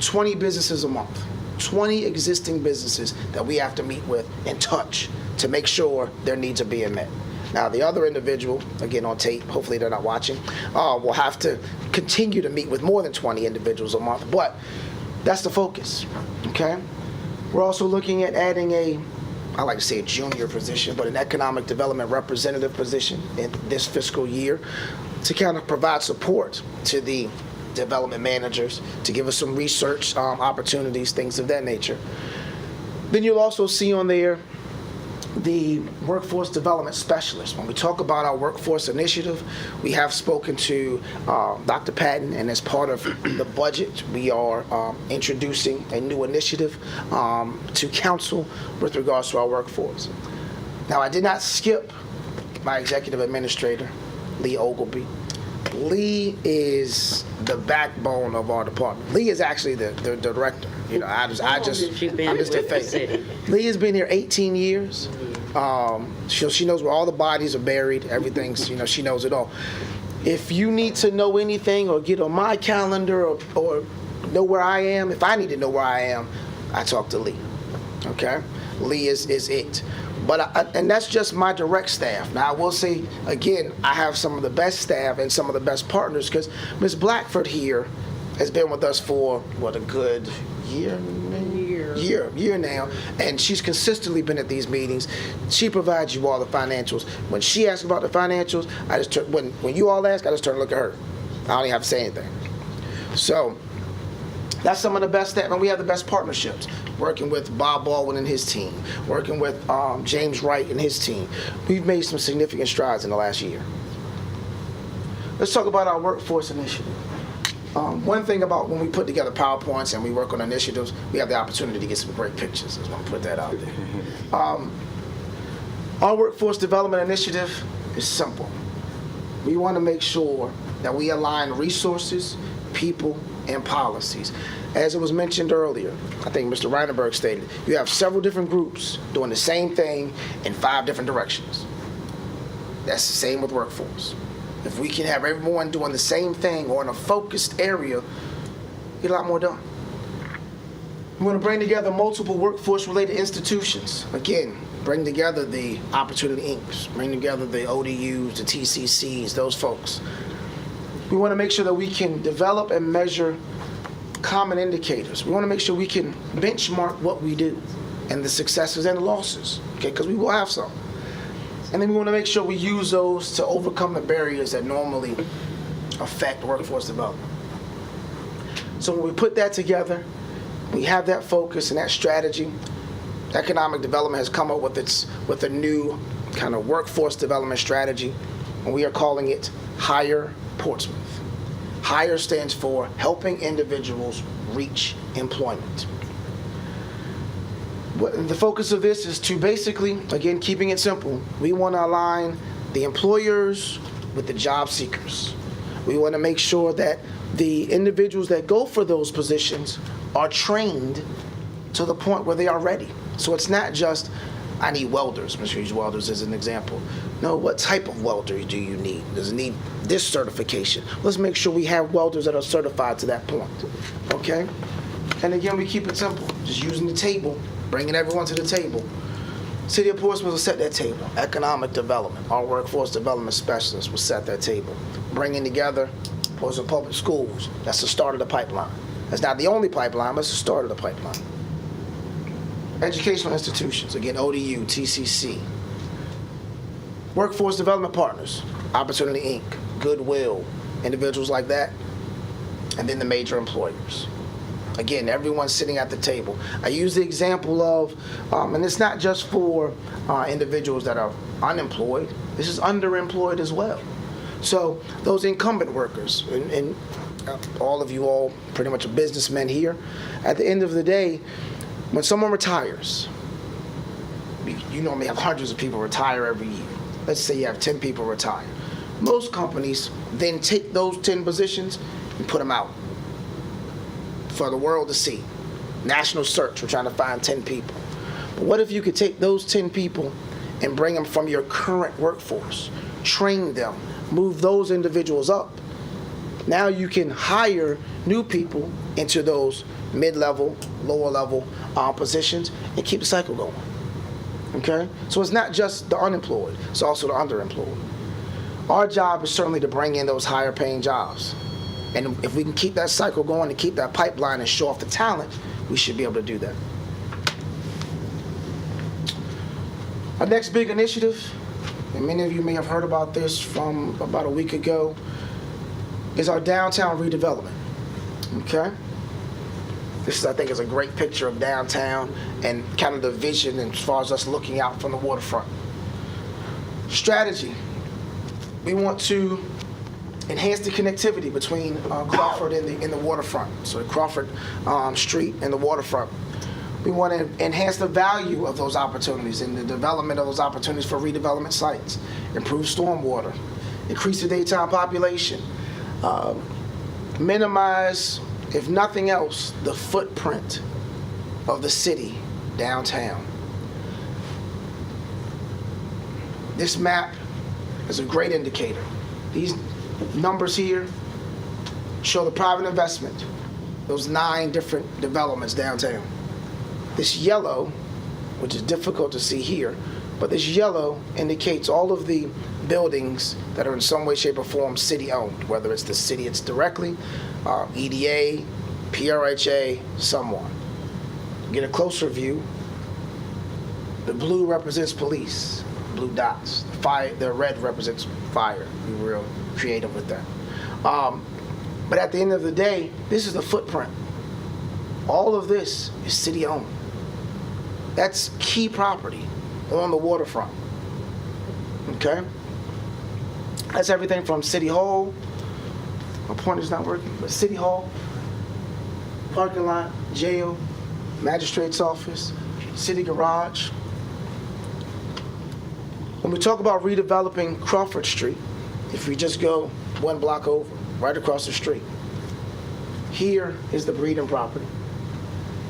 20 businesses a month, 20 existing businesses that we have to meet with and touch to make sure their needs are being met. Now, the other individual, again on tape, hopefully they're not watching, will have to continue to meet with more than 20 individuals a month, but that's the focus, okay? We're also looking at adding I like to say a junior position, but an economic development representative position in this fiscal year to kind of provide support to the development managers, to give us some research opportunities, things of that nature. Then you'll also see on there the workforce development specialist. When we talk about our workforce initiative, we have spoken to Dr. Patton, and as part of the budget, we are introducing a new initiative to council with regards to our workforce. Now, I did not skip my executive administrator, Lee Ogilby. Lee is the backbone of our department. Lee is actually the director. You know, I'm just their face. Lee has been here 18 years. She knows where all the bodies are buried. Everything's, she knows it all. If you need to know anything or get on my calendar or know where I am, if I need to know where I am, I talk to Lee. Okay? Lee is it. But and that's just my direct staff. Now, I will say, again, I have some of the best staff and some of the best partners because Ms. Blackford here has been with us for, a good year now, and she's consistently been at these meetings. She provides you all the financials. When she asks about the financials, I just turn, when you all ask, I just turn and look at her. I don't even have to say anything. So that's some of the best staff, and we have the best partnerships. Working with Bob Baldwin and his team, working with James Wright and his team. We've made some significant strides in the last year. Let's talk about our workforce initiative. One thing about when we put together PowerPoints and we work on initiatives, we have the opportunity to get some great pictures. I just want to put that out there. Our workforce development initiative is simple. We want to make sure that we align resources, people, and policies. As it was mentioned earlier, I think Mr. Reinenberg stated, you have several different groups doing the same thing in 5 different directions. That's the same with workforce. If we can have everyone doing the same thing or in a focused area, get a lot more done. We want to bring together multiple workforce-related institutions. Again, bring together the Opportunity Inc., bring together the ODUs, the TCCs, those folks. We want to make sure that we can develop and measure common indicators. We want to make sure we can benchmark what we do and the successes and the losses, okay, because we will have some. And then we want to make sure we use those to overcome the barriers that normally affect workforce development. So when we put that together, we have that focus and that strategy. Economic development has come up with a new kind of workforce development strategy, and we are calling it Hire Portsmouth. HIRE stands for Helping Individuals Reach Employment. The focus of this is to basically, again, keeping it simple, we want to align the employers with the job seekers. We want to make sure that the individuals that go for those positions are trained to the point where they are ready. So it's not just, I need welders. I'm going to use welders as an example. No, what type of welder do you need? Does it need this certification? Let's make sure we have welders that are certified to that point, okay? And again, we keep it simple, just using the table, bringing everyone to the table. City of Portsmouth will set that table. Economic development, our workforce development specialists will set that table. Bringing together Portsmouth Public Schools, that's the start of the pipeline. That's not the only pipeline, but it's the start of the pipeline. Educational institutions, again, ODU, TCC. Workforce development partners, Opportunity Inc., Goodwill, individuals like that. And then the major employers. Again, everyone's sitting at the table. I use the example of, and it's not just for individuals that are unemployed, this is underemployed as well. So those incumbent workers, and all of you all pretty much are businessmen here, at the end of the day, when someone retires, you normally have hundreds of people retire every year. Let's say you have 10 people retire. Most companies then take those 10 positions and put them out for the world to see. National search, we're trying to find 10 people. But what if you could take those 10 people and bring them from your current workforce, train them, move those individuals up. Now you can hire new people into those mid-level, lower-level positions and keep the cycle going. Okay? So it's not just the unemployed, it's also the underemployed. Our job is certainly to bring in those higher-paying jobs. And if we can keep that cycle going and keep that pipeline and show off the talent, we should be able to do that. Our next big initiative, and many of you may have heard about this from about a week ago, is our downtown redevelopment. Okay? This, I think, is a great picture of downtown and kind of the vision as far as us looking out from the waterfront. Strategy. We want to enhance the connectivity between Crawford and the waterfront. So Crawford Street and the waterfront. We want to enhance the value of those opportunities and the development of those opportunities for redevelopment sites, improve stormwater, increase the daytime population, minimize, if nothing else, the footprint of the city downtown. This map is a great indicator. These numbers here show the private investment, those 9 different developments downtown. This yellow, which is difficult to see here, but this yellow indicates all of the buildings that are in some way, shape, or form city-owned, whether it's the city it's directly, EDA, PRHA, someone. Get a closer view. The blue represents police, blue dots. The red represents fire. Be real creative with that. But at the end of the day, this is the footprint. All of this is city-owned. That's key property on the waterfront. Okay? That's everything from City Hall. My pointer's not working, but City Hall, parking lot, jail, magistrate's office, city garage. When we talk about redeveloping Crawford Street, if we just go 1 block over, right across the street, here is the Breeden property.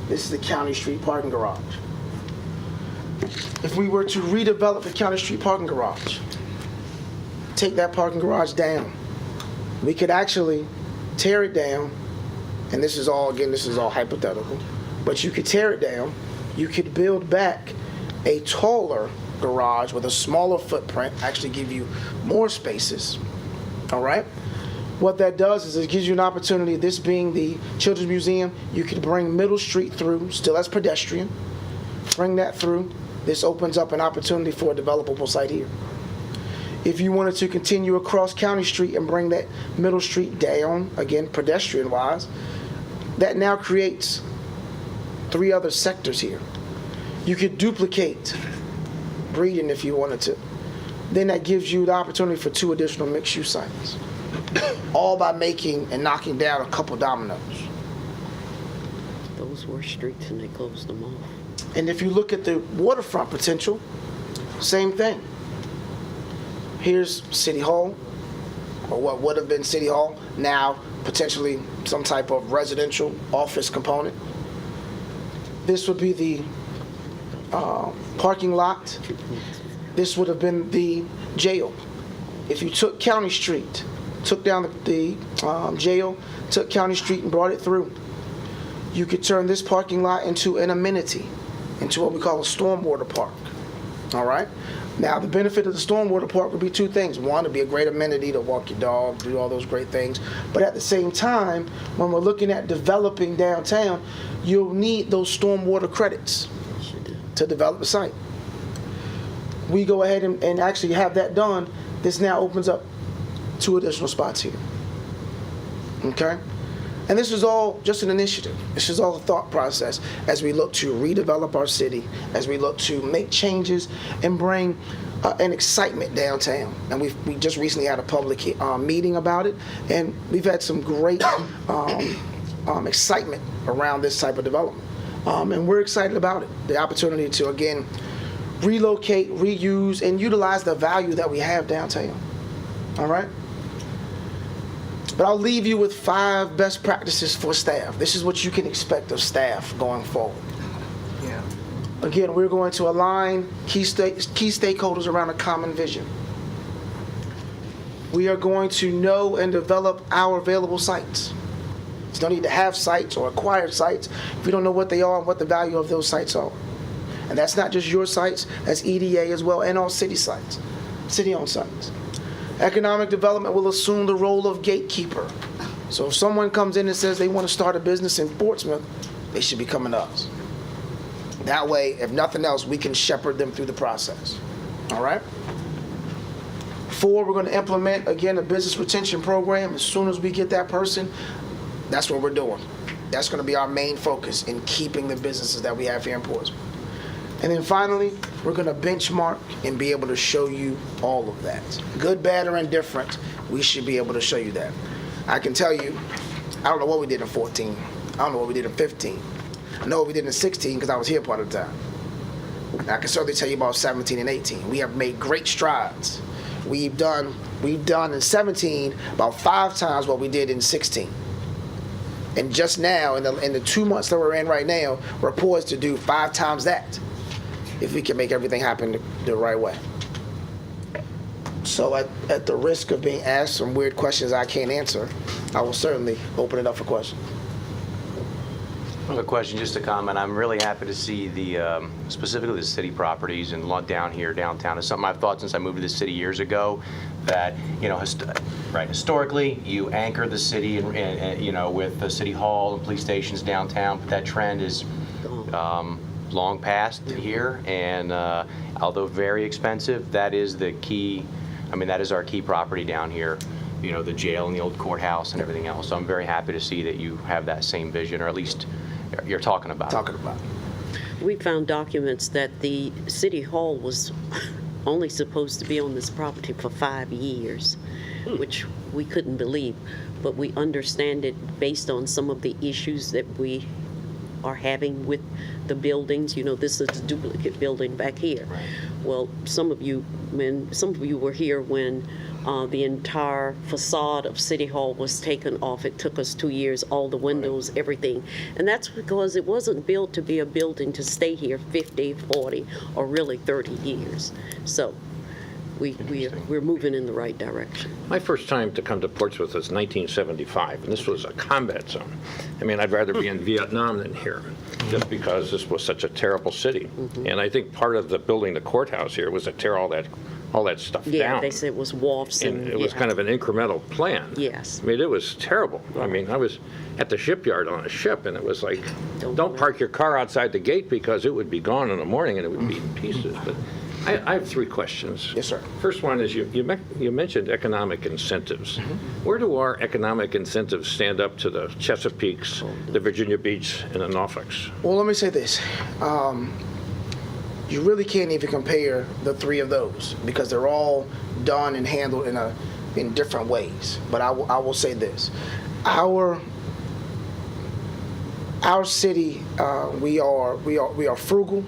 This is the County Street parking garage. If we were to redevelop the County Street parking garage, take that parking garage down, we could actually tear it down, and this is all hypothetical, but you could tear it down, you could build back a taller garage with a smaller footprint, actually give you more spaces, all right? What that does is it gives you an opportunity, this being the Children's Museum, you could bring Middle Street through, still as pedestrian, bring that through. This opens up an opportunity for a developable site here. If you wanted to continue across County Street and bring that Middle Street down, again, pedestrian-wise, that now creates 3 other sectors here. You could duplicate Breeden if you wanted to. Then that gives you the opportunity for 2 additional mixed-use sites, all by making and knocking down a couple dominoes. Those were streets and they closed them off. And if you look at the waterfront potential, same thing. Here's City Hall, or what would have been City Hall, now potentially some type of residential office component. This would be the parking lot. This would have been the jail. If you took County Street, took down the jail, took County Street and brought it through, you could turn this parking lot into an amenity, into what we call a stormwater park. All right? Now, the benefit of the stormwater park would be 2 things. One, it'd be a great amenity to walk your dog, do all those great things. But at the same time, when we're looking at developing downtown, you'll need those stormwater credits to develop the site. We go ahead and actually have that done. This now opens up 2 additional spots here. Okay? And this is all just an initiative. This is all a thought process as we look to redevelop our city, as we look to make changes and bring an excitement downtown. And we just recently had a public meeting about it, and we've had some great excitement around this type of development. And we're excited about it. The opportunity to, again, relocate, reuse, and utilize the value that we have downtown. All right? But I'll leave you with 5 best practices for staff. This is what you can expect of staff going forward. Yeah. Again, we're going to align key stakeholders around a common vision. We are going to know and develop our available sites. There's no need to have sites or acquire sites if we don't know what they are and what the value of those sites are. And that's not just your sites, that's EDA as well, and all city sites, city-owned sites. Economic development will assume the role of gatekeeper. So if someone comes in and says they want to start a business in Portsmouth, they should be coming to us. That way, if nothing else, we can shepherd them through the process. All right? 4, we're going to implement, again, a business retention program. As soon as we get that person, that's what we're doing. That's going to be our main focus in keeping the businesses that we have here in Portsmouth. And then finally, we're going to benchmark and be able to show you all of that. Good, bad, or indifferent, we should be able to show you that. I can tell you, I don't know what we did in 14. I don't know what we did in 15. I know what we did in 16 because I was here part of the time. And I can certainly tell you about 17 and 18. We have made great strides. We've done in 17 about 5 times what we did in 16. And just now, in the 2 months that we're in right now, we're poised to do 5 times that if we can make everything happen the right way. So at the risk of being asked some weird questions I can't answer, I will certainly open it up for questions. A question, just a comment. I'm really happy to see the, specifically the city properties and down here, downtown. It's something I've thought since I moved to the city years ago, that, you know, historically, you anchor the city and you know, with the city hall and police stations downtown, but that trend is long past here, and although very expensive, that is the key. I mean, that is our key property down here, you know, the jail and the old courthouse and everything else. So I'm very happy to see that you have that same vision, or at least you're talking about it. We found documents that the city hall was only supposed to be on this property for 5 years, which we couldn't believe, but we understand it based on some of the issues that we are having with the buildings. You know, this is a duplicate building back here. Right. Well, some of you were here when the entire facade of City Hall was taken off. It took us 2 years, all the windows, everything. And that's because it wasn't built to be a building to stay here 50, 40, or really 30 years. So we're moving in the right direction. My first time to come to Portsmouth was 1975, and this was a combat zone. I mean, I'd rather be in Vietnam than here, just because this was such a terrible city. And I think part of the building the courthouse here was to tear all that stuff down. Yeah, they said it was wharfs And it was kind of an incremental plan. Yes. I mean, it was terrible. I mean, I was at the shipyard on a ship, and it was like, don't park your car outside the gate because it would be gone in the morning and it would be in pieces. But I have 3 questions. Yes, sir. First one is you mentioned economic incentives. Where do our economic incentives stand up to the Chesapeakes, the Virginia Beach, and the Norfolks? Well, let me say this. You really can't even compare the 3 of those because they're all done and handled in different ways. But I will say this. Our city, we are frugal.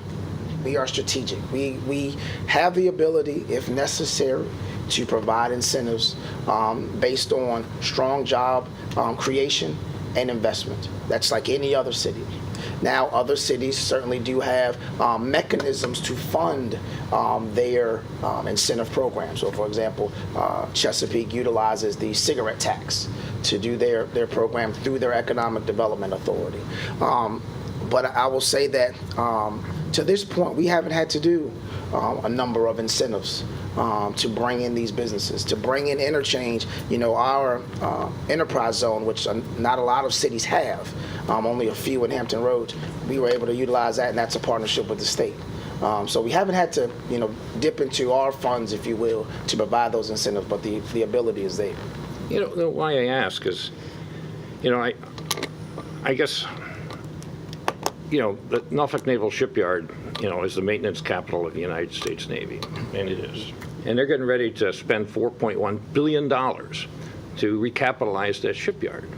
We are strategic. We have the ability, if necessary, to provide incentives based on strong job creation and investment. That's like any other city. Now, other cities certainly do have mechanisms to fund their incentive programs. So, for example, Chesapeake utilizes the cigarette tax to do their program through their Economic Development Authority. But I will say that to this point, we haven't had to do a number of incentives to bring in these businesses, to bring in interchange. You know, our enterprise zone, which not a lot of cities have, only a few in Hampton Roads, we were able to utilize that, and that's a partnership with the state. So we haven't had to, you know, dip into our funds, if you will, to provide those incentives, but the ability is there. You know, why I ask is, you know, I guess, you know, the Norfolk Naval Shipyard, you know, is the maintenance capital of the United States Navy, and it is. And they're getting ready to spend $4.1 billion to recapitalize that shipyard.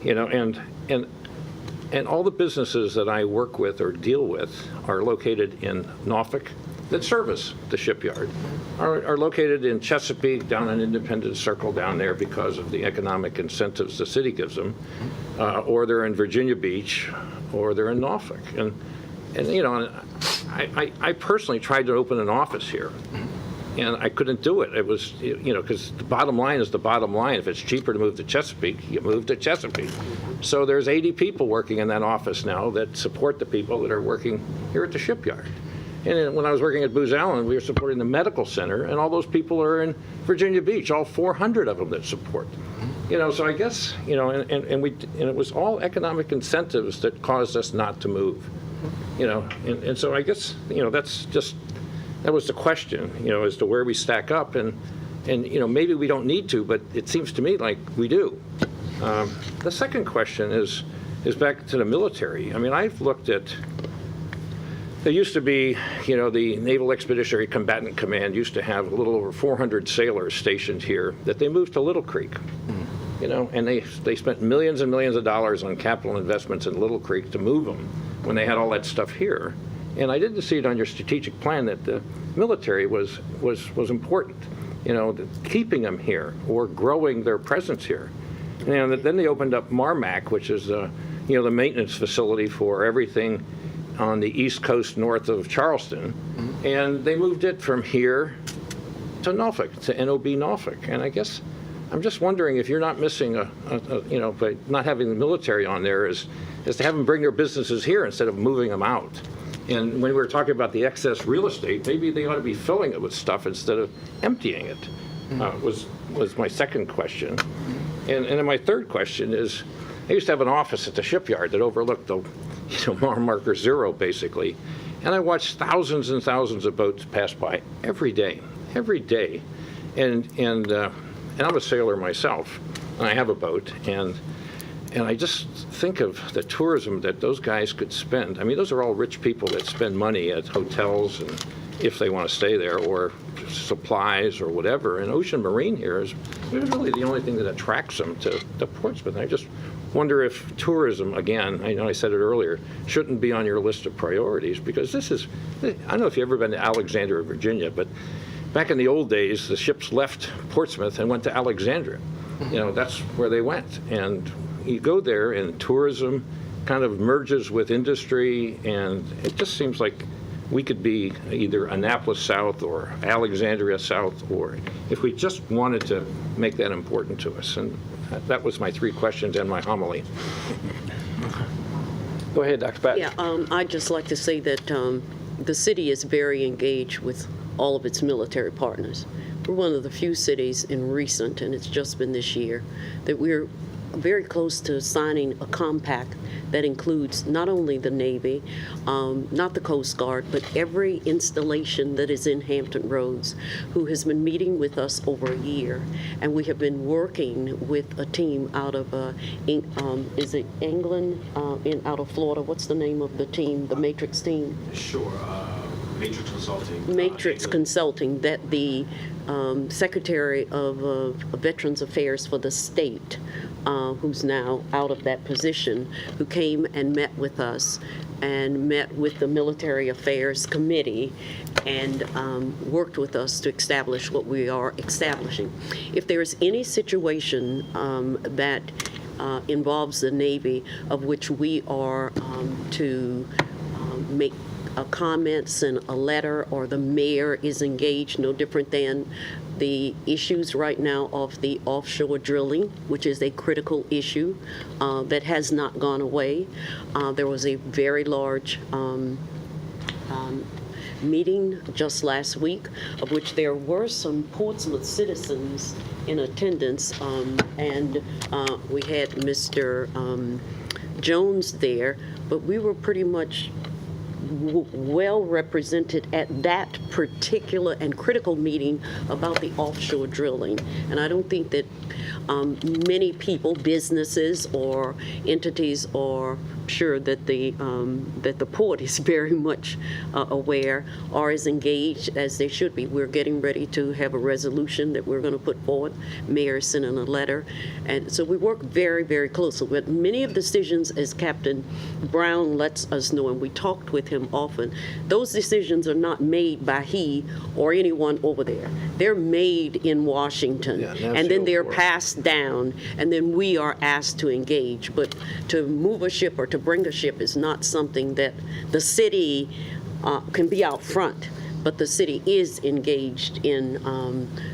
You know, and all the businesses that I work with or deal with are located in Norfolk that service the shipyard, are located in Chesapeake, down an Independence Circle down there because of the economic incentives the city gives them, or they're in Virginia Beach, or they're in Norfolk. And And, you know, I personally tried to open an office here, and I couldn't do it. It was, you know, because the bottom line is the bottom line. If it's cheaper to move to Chesapeake, you move to Chesapeake. So there's 80 people working in that office now that support the people that are working here at the shipyard. And then when I was working at Booz Allen, we were supporting the medical center, and all those people are in Virginia Beach, all 400 of them that support. You know, so I guess, you know, and it was all economic incentives that caused us not to move. You know, and so I guess, you know, that was the question, you know, as to where we stack up, and you know, maybe we don't need to, but it seems to me like we do. The second question is back to the military. I mean, I've looked at, there used to be, you know, the Naval Expeditionary Combatant Command used to have a little over 400 sailors stationed here that they moved to Little Creek. You know, and they spent millions and millions of dollars on capital investments in Little Creek to move them when they had all that stuff here. And I didn't see it on your strategic plan that the military was important, you know, keeping them here or growing their presence here. And then they opened up Marmac, which is, you know, the maintenance facility for everything on the East Coast north of Charleston. And they moved it from here to Norfolk, to NOB Norfolk. And I guess I'm just wondering if you're not missing you know, by not having the military on there is to have them bring their businesses here instead of moving them out. And when we were talking about the excess real estate, maybe they ought to be filling it with stuff instead of emptying it, was my second question. And then my third question is, I used to have an office at the shipyard that overlooked the, you know, mile marker zero, basically. And I watched thousands and thousands of boats pass by every day. And I'm a sailor myself, and I have a boat, and I just think of the tourism that those guys could spend. I mean, those are all rich people that spend money at hotels, and if they want to stay there, or supplies or whatever. And Ocean Marine here is really the only thing that attracts them to Portsmouth. I just wonder if tourism, again, I know I said it earlier, shouldn't be on your list of priorities, because this is, I don't know if you've ever been to Alexandria, Virginia, but back in the old days, the ships left Portsmouth and went to Alexandria. You know, that's where they went. And you go there, and tourism kind of merges with industry, and it just seems like we could be either Annapolis South or Alexandria South, or if we just wanted to make that important to us. And that was my three questions and my homily. Go ahead, Dr. Patton. Yeah, I'd just like to say that the city is very engaged with all of its military partners. We're one of the few cities in recent, and it's just been this year, that we're very close to signing a compact that includes not only the Navy, not the Coast Guard, but every installation that is in Hampton Roads, who has been meeting with us over a year. And we have been working with a team out of, is it England, out of Florida? What's the name of the team, the Matrix team? Sure. Matrix Consulting. Matrix Consulting, that the Secretary of Veterans Affairs for the state, who's now out of that position, who came and met with us and met with the Military Affairs Committee and worked with us to establish what we are establishing. If there's any situation that involves the Navy of which we are to make comments in a letter, or the mayor is engaged, no different than the issues right now of the offshore drilling, which is a critical issue that has not gone away. There was a very large meeting just last week, of which there were some Portsmouth citizens in attendance, and we had Mr. Jones there, but we were pretty much well represented at that particular and critical meeting about the offshore drilling. And I don't think that many people, businesses or entities, are sure that the port is very much aware or as engaged as they should be. We're getting ready to have a resolution that we're going to put forward. Mayor sent in a letter, and so we work very, very closely. But many of the decisions, as Captain Brown lets us know, and we talked with him often, those decisions are not made by he or anyone over there. They're made in Washington, and then they're passed down, and then we are asked to engage. But to move a ship or entrepreneurship is not something that the city can be out front, but the city is engaged in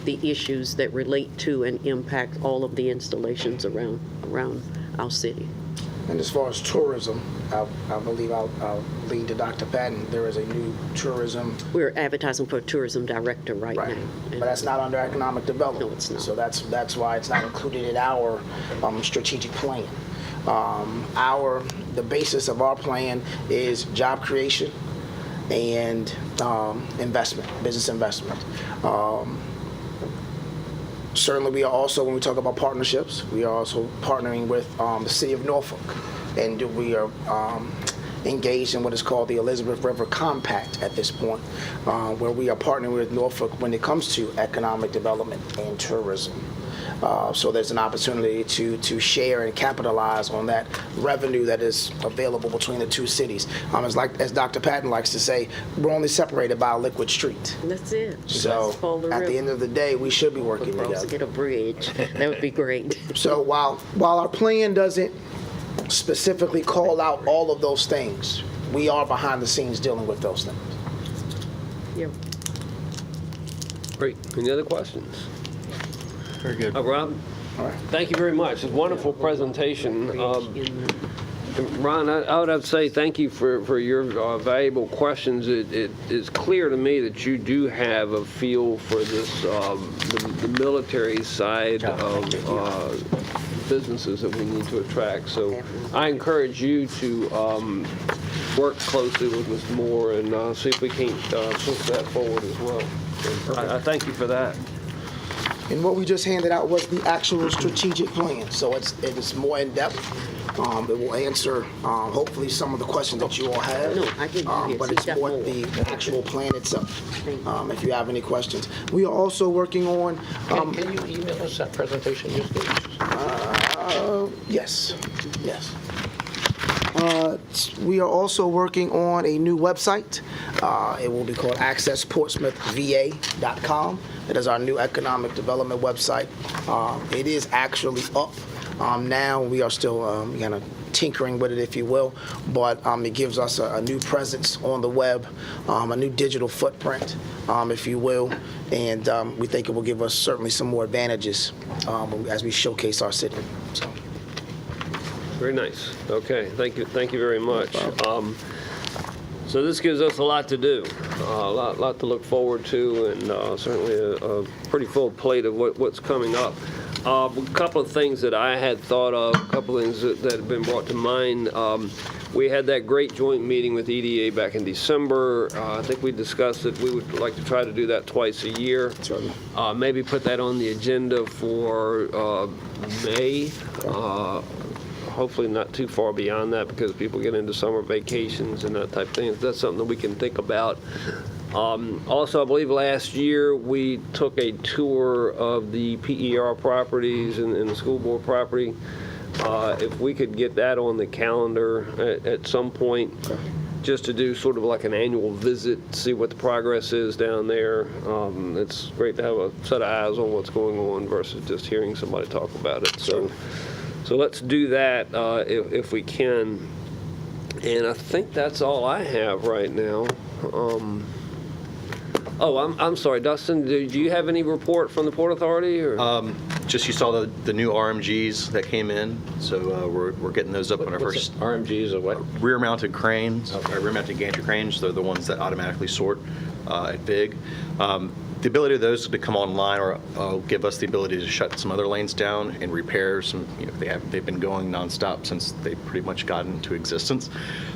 the issues that relate to and impact all of the installations around our city. And as far as tourism, I believe I'll lead to Dr. Patton. There is a new tourism. We're advertising for a tourism director right now. But that's not under economic development. No, it's not. So that's why it's not included in our strategic plan. The basis of our plan is job creation and investment, business investment. Certainly, we are also, when we talk about partnerships, we are also partnering with the city of Norfolk, and we are engaged in what is called the Elizabeth River Compact at this point, where we are partnering with Norfolk when it comes to economic development and tourism. So there's an opportunity to share and capitalize on that revenue that is available between the two cities. As Dr. Patton likes to say, we're only separated by a liquid street. That's it. So at the end of the day, we should be working We're supposed to together. get a bridge. That would be great. So while our plan doesn't specifically call out all of those things, we are behind the scenes dealing with those things. Yeah. Great. Any other questions? Very good. Rob? All right. Thank you very much. It's a wonderful presentation. Ron, I would have to say thank you for your valuable questions. It is clear to me that you do have a feel for this, the military side of businesses that we need to attract. So I encourage you to work closely with Mr. Moore and see if we can't push that forward as well. So I thank you for that. And what we just handed out was the actual strategic plan. So it is more in-depth. It will answer, hopefully, some of the questions that you all have. No, I didn't hear it. But it's more the actual plan itself, Thank you. if you have any questions. We are also working on, Can you email us that presentation you just gave? yes. We are also working on a new website. It will be called accessportsmouthva.com. It is our new economic development website. It is actually up. Now we are still kind of tinkering with it, if you will, but it gives us a new presence on the web, a new digital footprint, if you will, and we think it will give us certainly some more advantages as we showcase our city. So. Very nice. Okay, thank you very much. So this gives us a lot to do, a lot to look forward to, and certainly a pretty full plate of what's coming up. A couple of things that I had thought of, a couple of things that have been brought to mind. We had that great joint meeting with EDA back in December. I think we discussed that we would like to try to do that twice a year. Maybe put that on the agenda for May. Hopefully not too far beyond that because people get into summer vacations and that type of thing. That's something that we can think about. Also, I believe last year we took a tour of the PER properties and the school board property. If we could get that on the calendar at some point, just to do sort of like an annual visit, see what the progress is down there. It's great to have a set of eyes on what's going on versus just hearing somebody talk about it. So let's do that if we can. And I think that's all I have right now. I'm sorry, Dustin, do you have any report from the Port Authority? Or? Just you saw the new RMGs that came in, so we're getting those up on our first RMGs of what? rear-mounted cranes, rear-mounted gantry cranes. They're the ones that automatically sort at VIG. The ability of those to come online or give us the ability to shut some other lanes down and repair some. They've been going nonstop since they pretty much got into existence,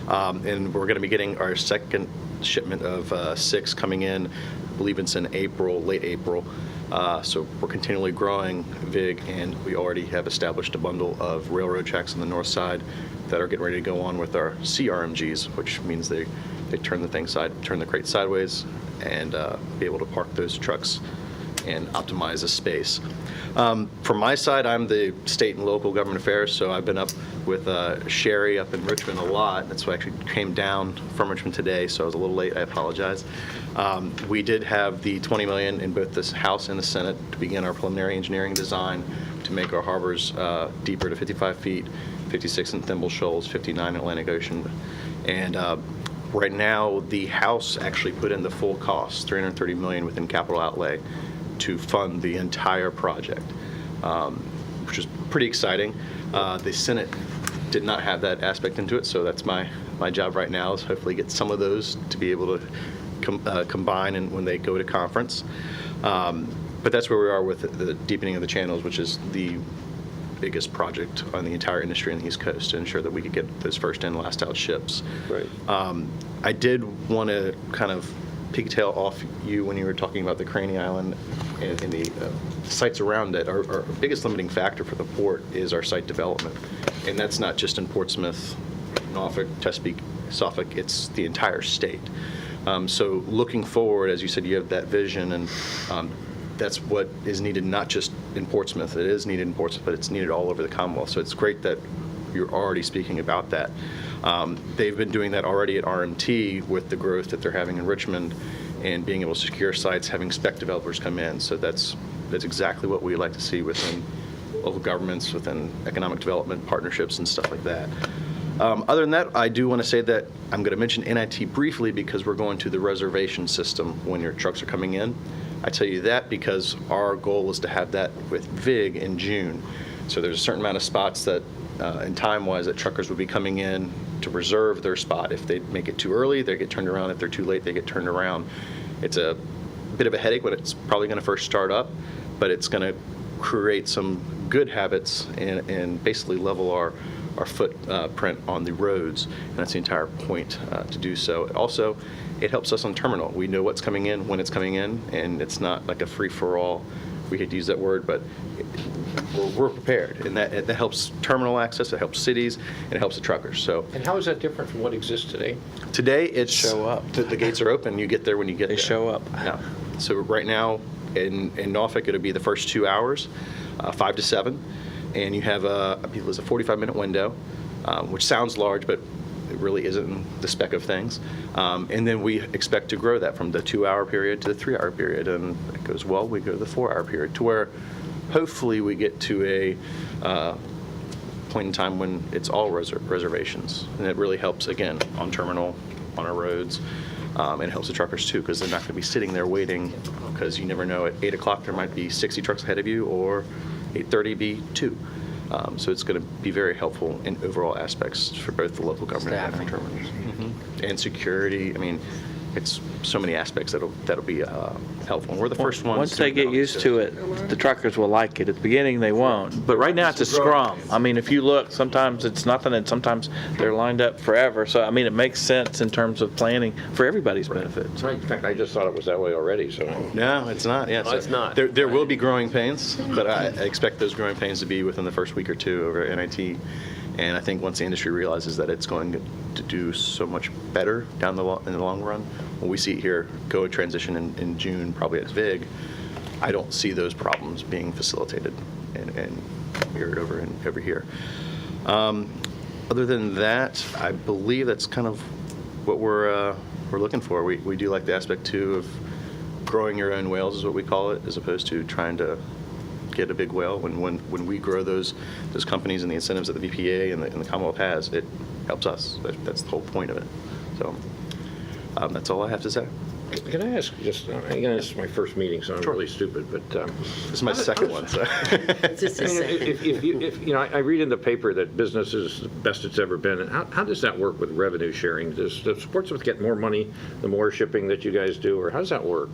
and we're going to be getting our second shipment of 6 coming in. I believe it's in April, late April. So we're continually growing VIG, and we already have established a bundle of railroad tracks on the north side that are getting ready to go on with our CRMGs, which means they turn the crate sideways and be able to park those trucks and optimize the space. From my side, I'm the state and local government affairs, so I've been up with Sherry up in Richmond a lot. That's why I actually came down from Richmond today, so I was a little late. I apologize. We did have the $20 million in both this House and the Senate to begin our preliminary engineering design to make our harbors deeper to 55 feet, 56 in Thimble Shoals, 59 in Atlantic Ocean. And right now, the House actually put in the full cost, $330 million within capital outlay, to fund the entire project, which is pretty exciting. The Senate did not have that aspect into it, so that's my job right now, is hopefully get some of those to be able to combine and when they go to conference. But that's where we are with the deepening of the channels, which is the biggest project on the entire industry on the East Coast, to ensure that we could get those first in, last out ships. Right. I did want to kind of pigtail off you when you were talking about the Craney Island and the sites around it. Our biggest limiting factor for the port is our site development. And that's not just in Portsmouth, Norfolk, Chesapeake, Suffolk, it's the entire state. So looking forward, as you said, you have that vision, and that's what is needed not just in Portsmouth. It is needed in Portsmouth, but it's needed all over the Commonwealth. So it's great that you're already speaking about that. They've been doing that already at RMT with the growth that they're having in Richmond and being able to secure sites, having spec developers come in. So that's exactly what we like to see within local governments, within economic development partnerships and stuff like that. Other than that, I do want to say that I'm going to mention NIT briefly because we're going to the reservation system when your trucks are coming in. I tell you that because our goal is to have that with VIG in June. So there's a certain amount of spots that, in time-wise, that truckers would be coming in to reserve their spot. If they make it too early, they get turned around. If they're too late, they get turned around. It's a bit of a headache when it's probably going to first start up, but it's going to create some good habits and basically level our footprint on the roads, and that's the entire point to do so. Also, it helps us on terminal. We know what's coming in, when it's coming in, and it's not like a free-for-all. We hate to use that word, but we're prepared, and that helps terminal access, it helps cities, and it helps the truckers. So, And how is that different from what exists today? today, it's Show up. The gates are open. You get there when you get They there. show up. Yeah. So right now in Norfolk, it'll be the first 2 hours, 5 to 7, and you have I believe it's a 45-minute window, which sounds large, but it really isn't the spec of things. And then we expect to grow that from the 2-hour period to the 3-hour period, and if it goes well, we go to the 4-hour period, to where hopefully we get to a point in time when it's all reservations, and it really helps again on terminal, on our roads. And it helps the truckers too, because they're not going to be sitting there waiting, because you never know, at 8 o'clock there might be 60 trucks ahead of you, or 8:30 be 2. So it's going to be very helpful in overall aspects for both the local government and our terminals. And security. I mean, it's so many aspects that'll be helpful. And we're the first ones. Once they get used to it, the truckers will like it. At the beginning, they won't. But right now, it's a scrum. I mean, if you look, sometimes it's nothing, and sometimes they're lined up forever. So, I mean, it makes sense in terms of planning for everybody's benefits. Right. In fact, I just thought it was that way already, so. No, it's not. Yeah, No, it's not. There will be growing pains, but I expect those growing pains to be within the first week or two over at NIT. And I think once the industry realizes that it's going to do so much better in the long run, when we see it here go a transition in June, probably at VIG, I don't see those problems being facilitated and mirrored over here. Other than that, I believe that's kind of what we're looking for. We do like the aspect too of growing your own whales, is what we call it, as opposed to trying to get a big whale. When we grow those companies and the incentives that the VPA and the Commonwealth has, it helps us. That's the whole point of it. So that's all I have to say. Can I ask, just, again, this is my first meeting, so I'm really stupid, but. This is my second one, so. This is second. If you know, I read in the paper that business is the best it's ever been. How does that work with revenue sharing? Does Portsmouth get more money the more shipping that you guys do, or how does that work?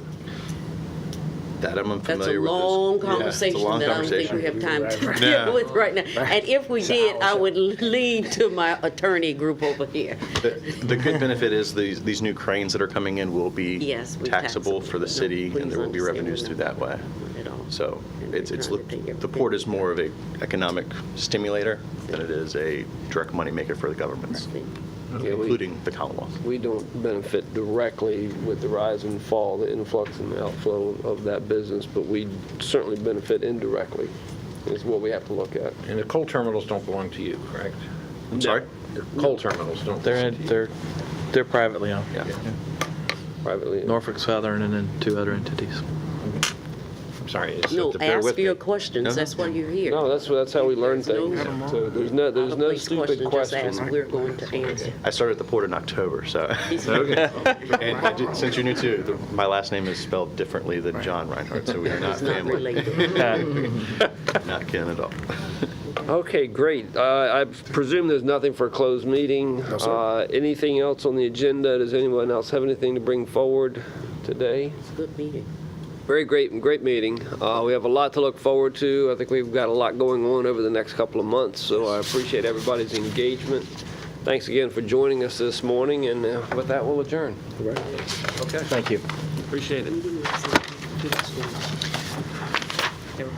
That I'm That's a unfamiliar with. long Yeah, it's a conversation long that I don't think we conversation. have time to No. deal with right now. And if we did, I would lead to my attorney group over here. The good benefit is these new cranes that are coming in will be Yes, we taxable for the No, city, please and there will be understand revenues we're through not that way. at all. So And we're it's trying to take the everything. port is more of a economic stimulator than it is a direct money maker for the governments. including the Commonwealth. We don't benefit directly with the rise and fall, the influx and the outflow of that business, but we certainly benefit indirectly, is what we have to look at. And the coal terminals don't belong to you, correct? I'm sorry? Your coal terminals don't They're, belong to you. they're privately owned. Yeah. Privately. Norfolk Southern and then 2 other entities. I'm sorry. it's- No, to bear ask with your me. questions, that's why you're here. No, that's how we learn No. things. So there's no Please stupid Just question. ask, we're going to answer. I started at the port in October, so. Okay. And since you're new too, my last name is spelled differently than John Reinhardt, so we are not It's not family. related. Not kin at all. Okay, great. I presume there's nothing for a closed meeting. Anything else on the agenda? Does anyone else have anything to bring forward today? Good meeting. Very great meeting. We have a lot to look forward to. I think we've got a lot going on over the next couple of months, so I appreciate everybody's engagement. Thanks again for joining us this morning, and with that, we'll adjourn. Thank you. Appreciate it. Everybody.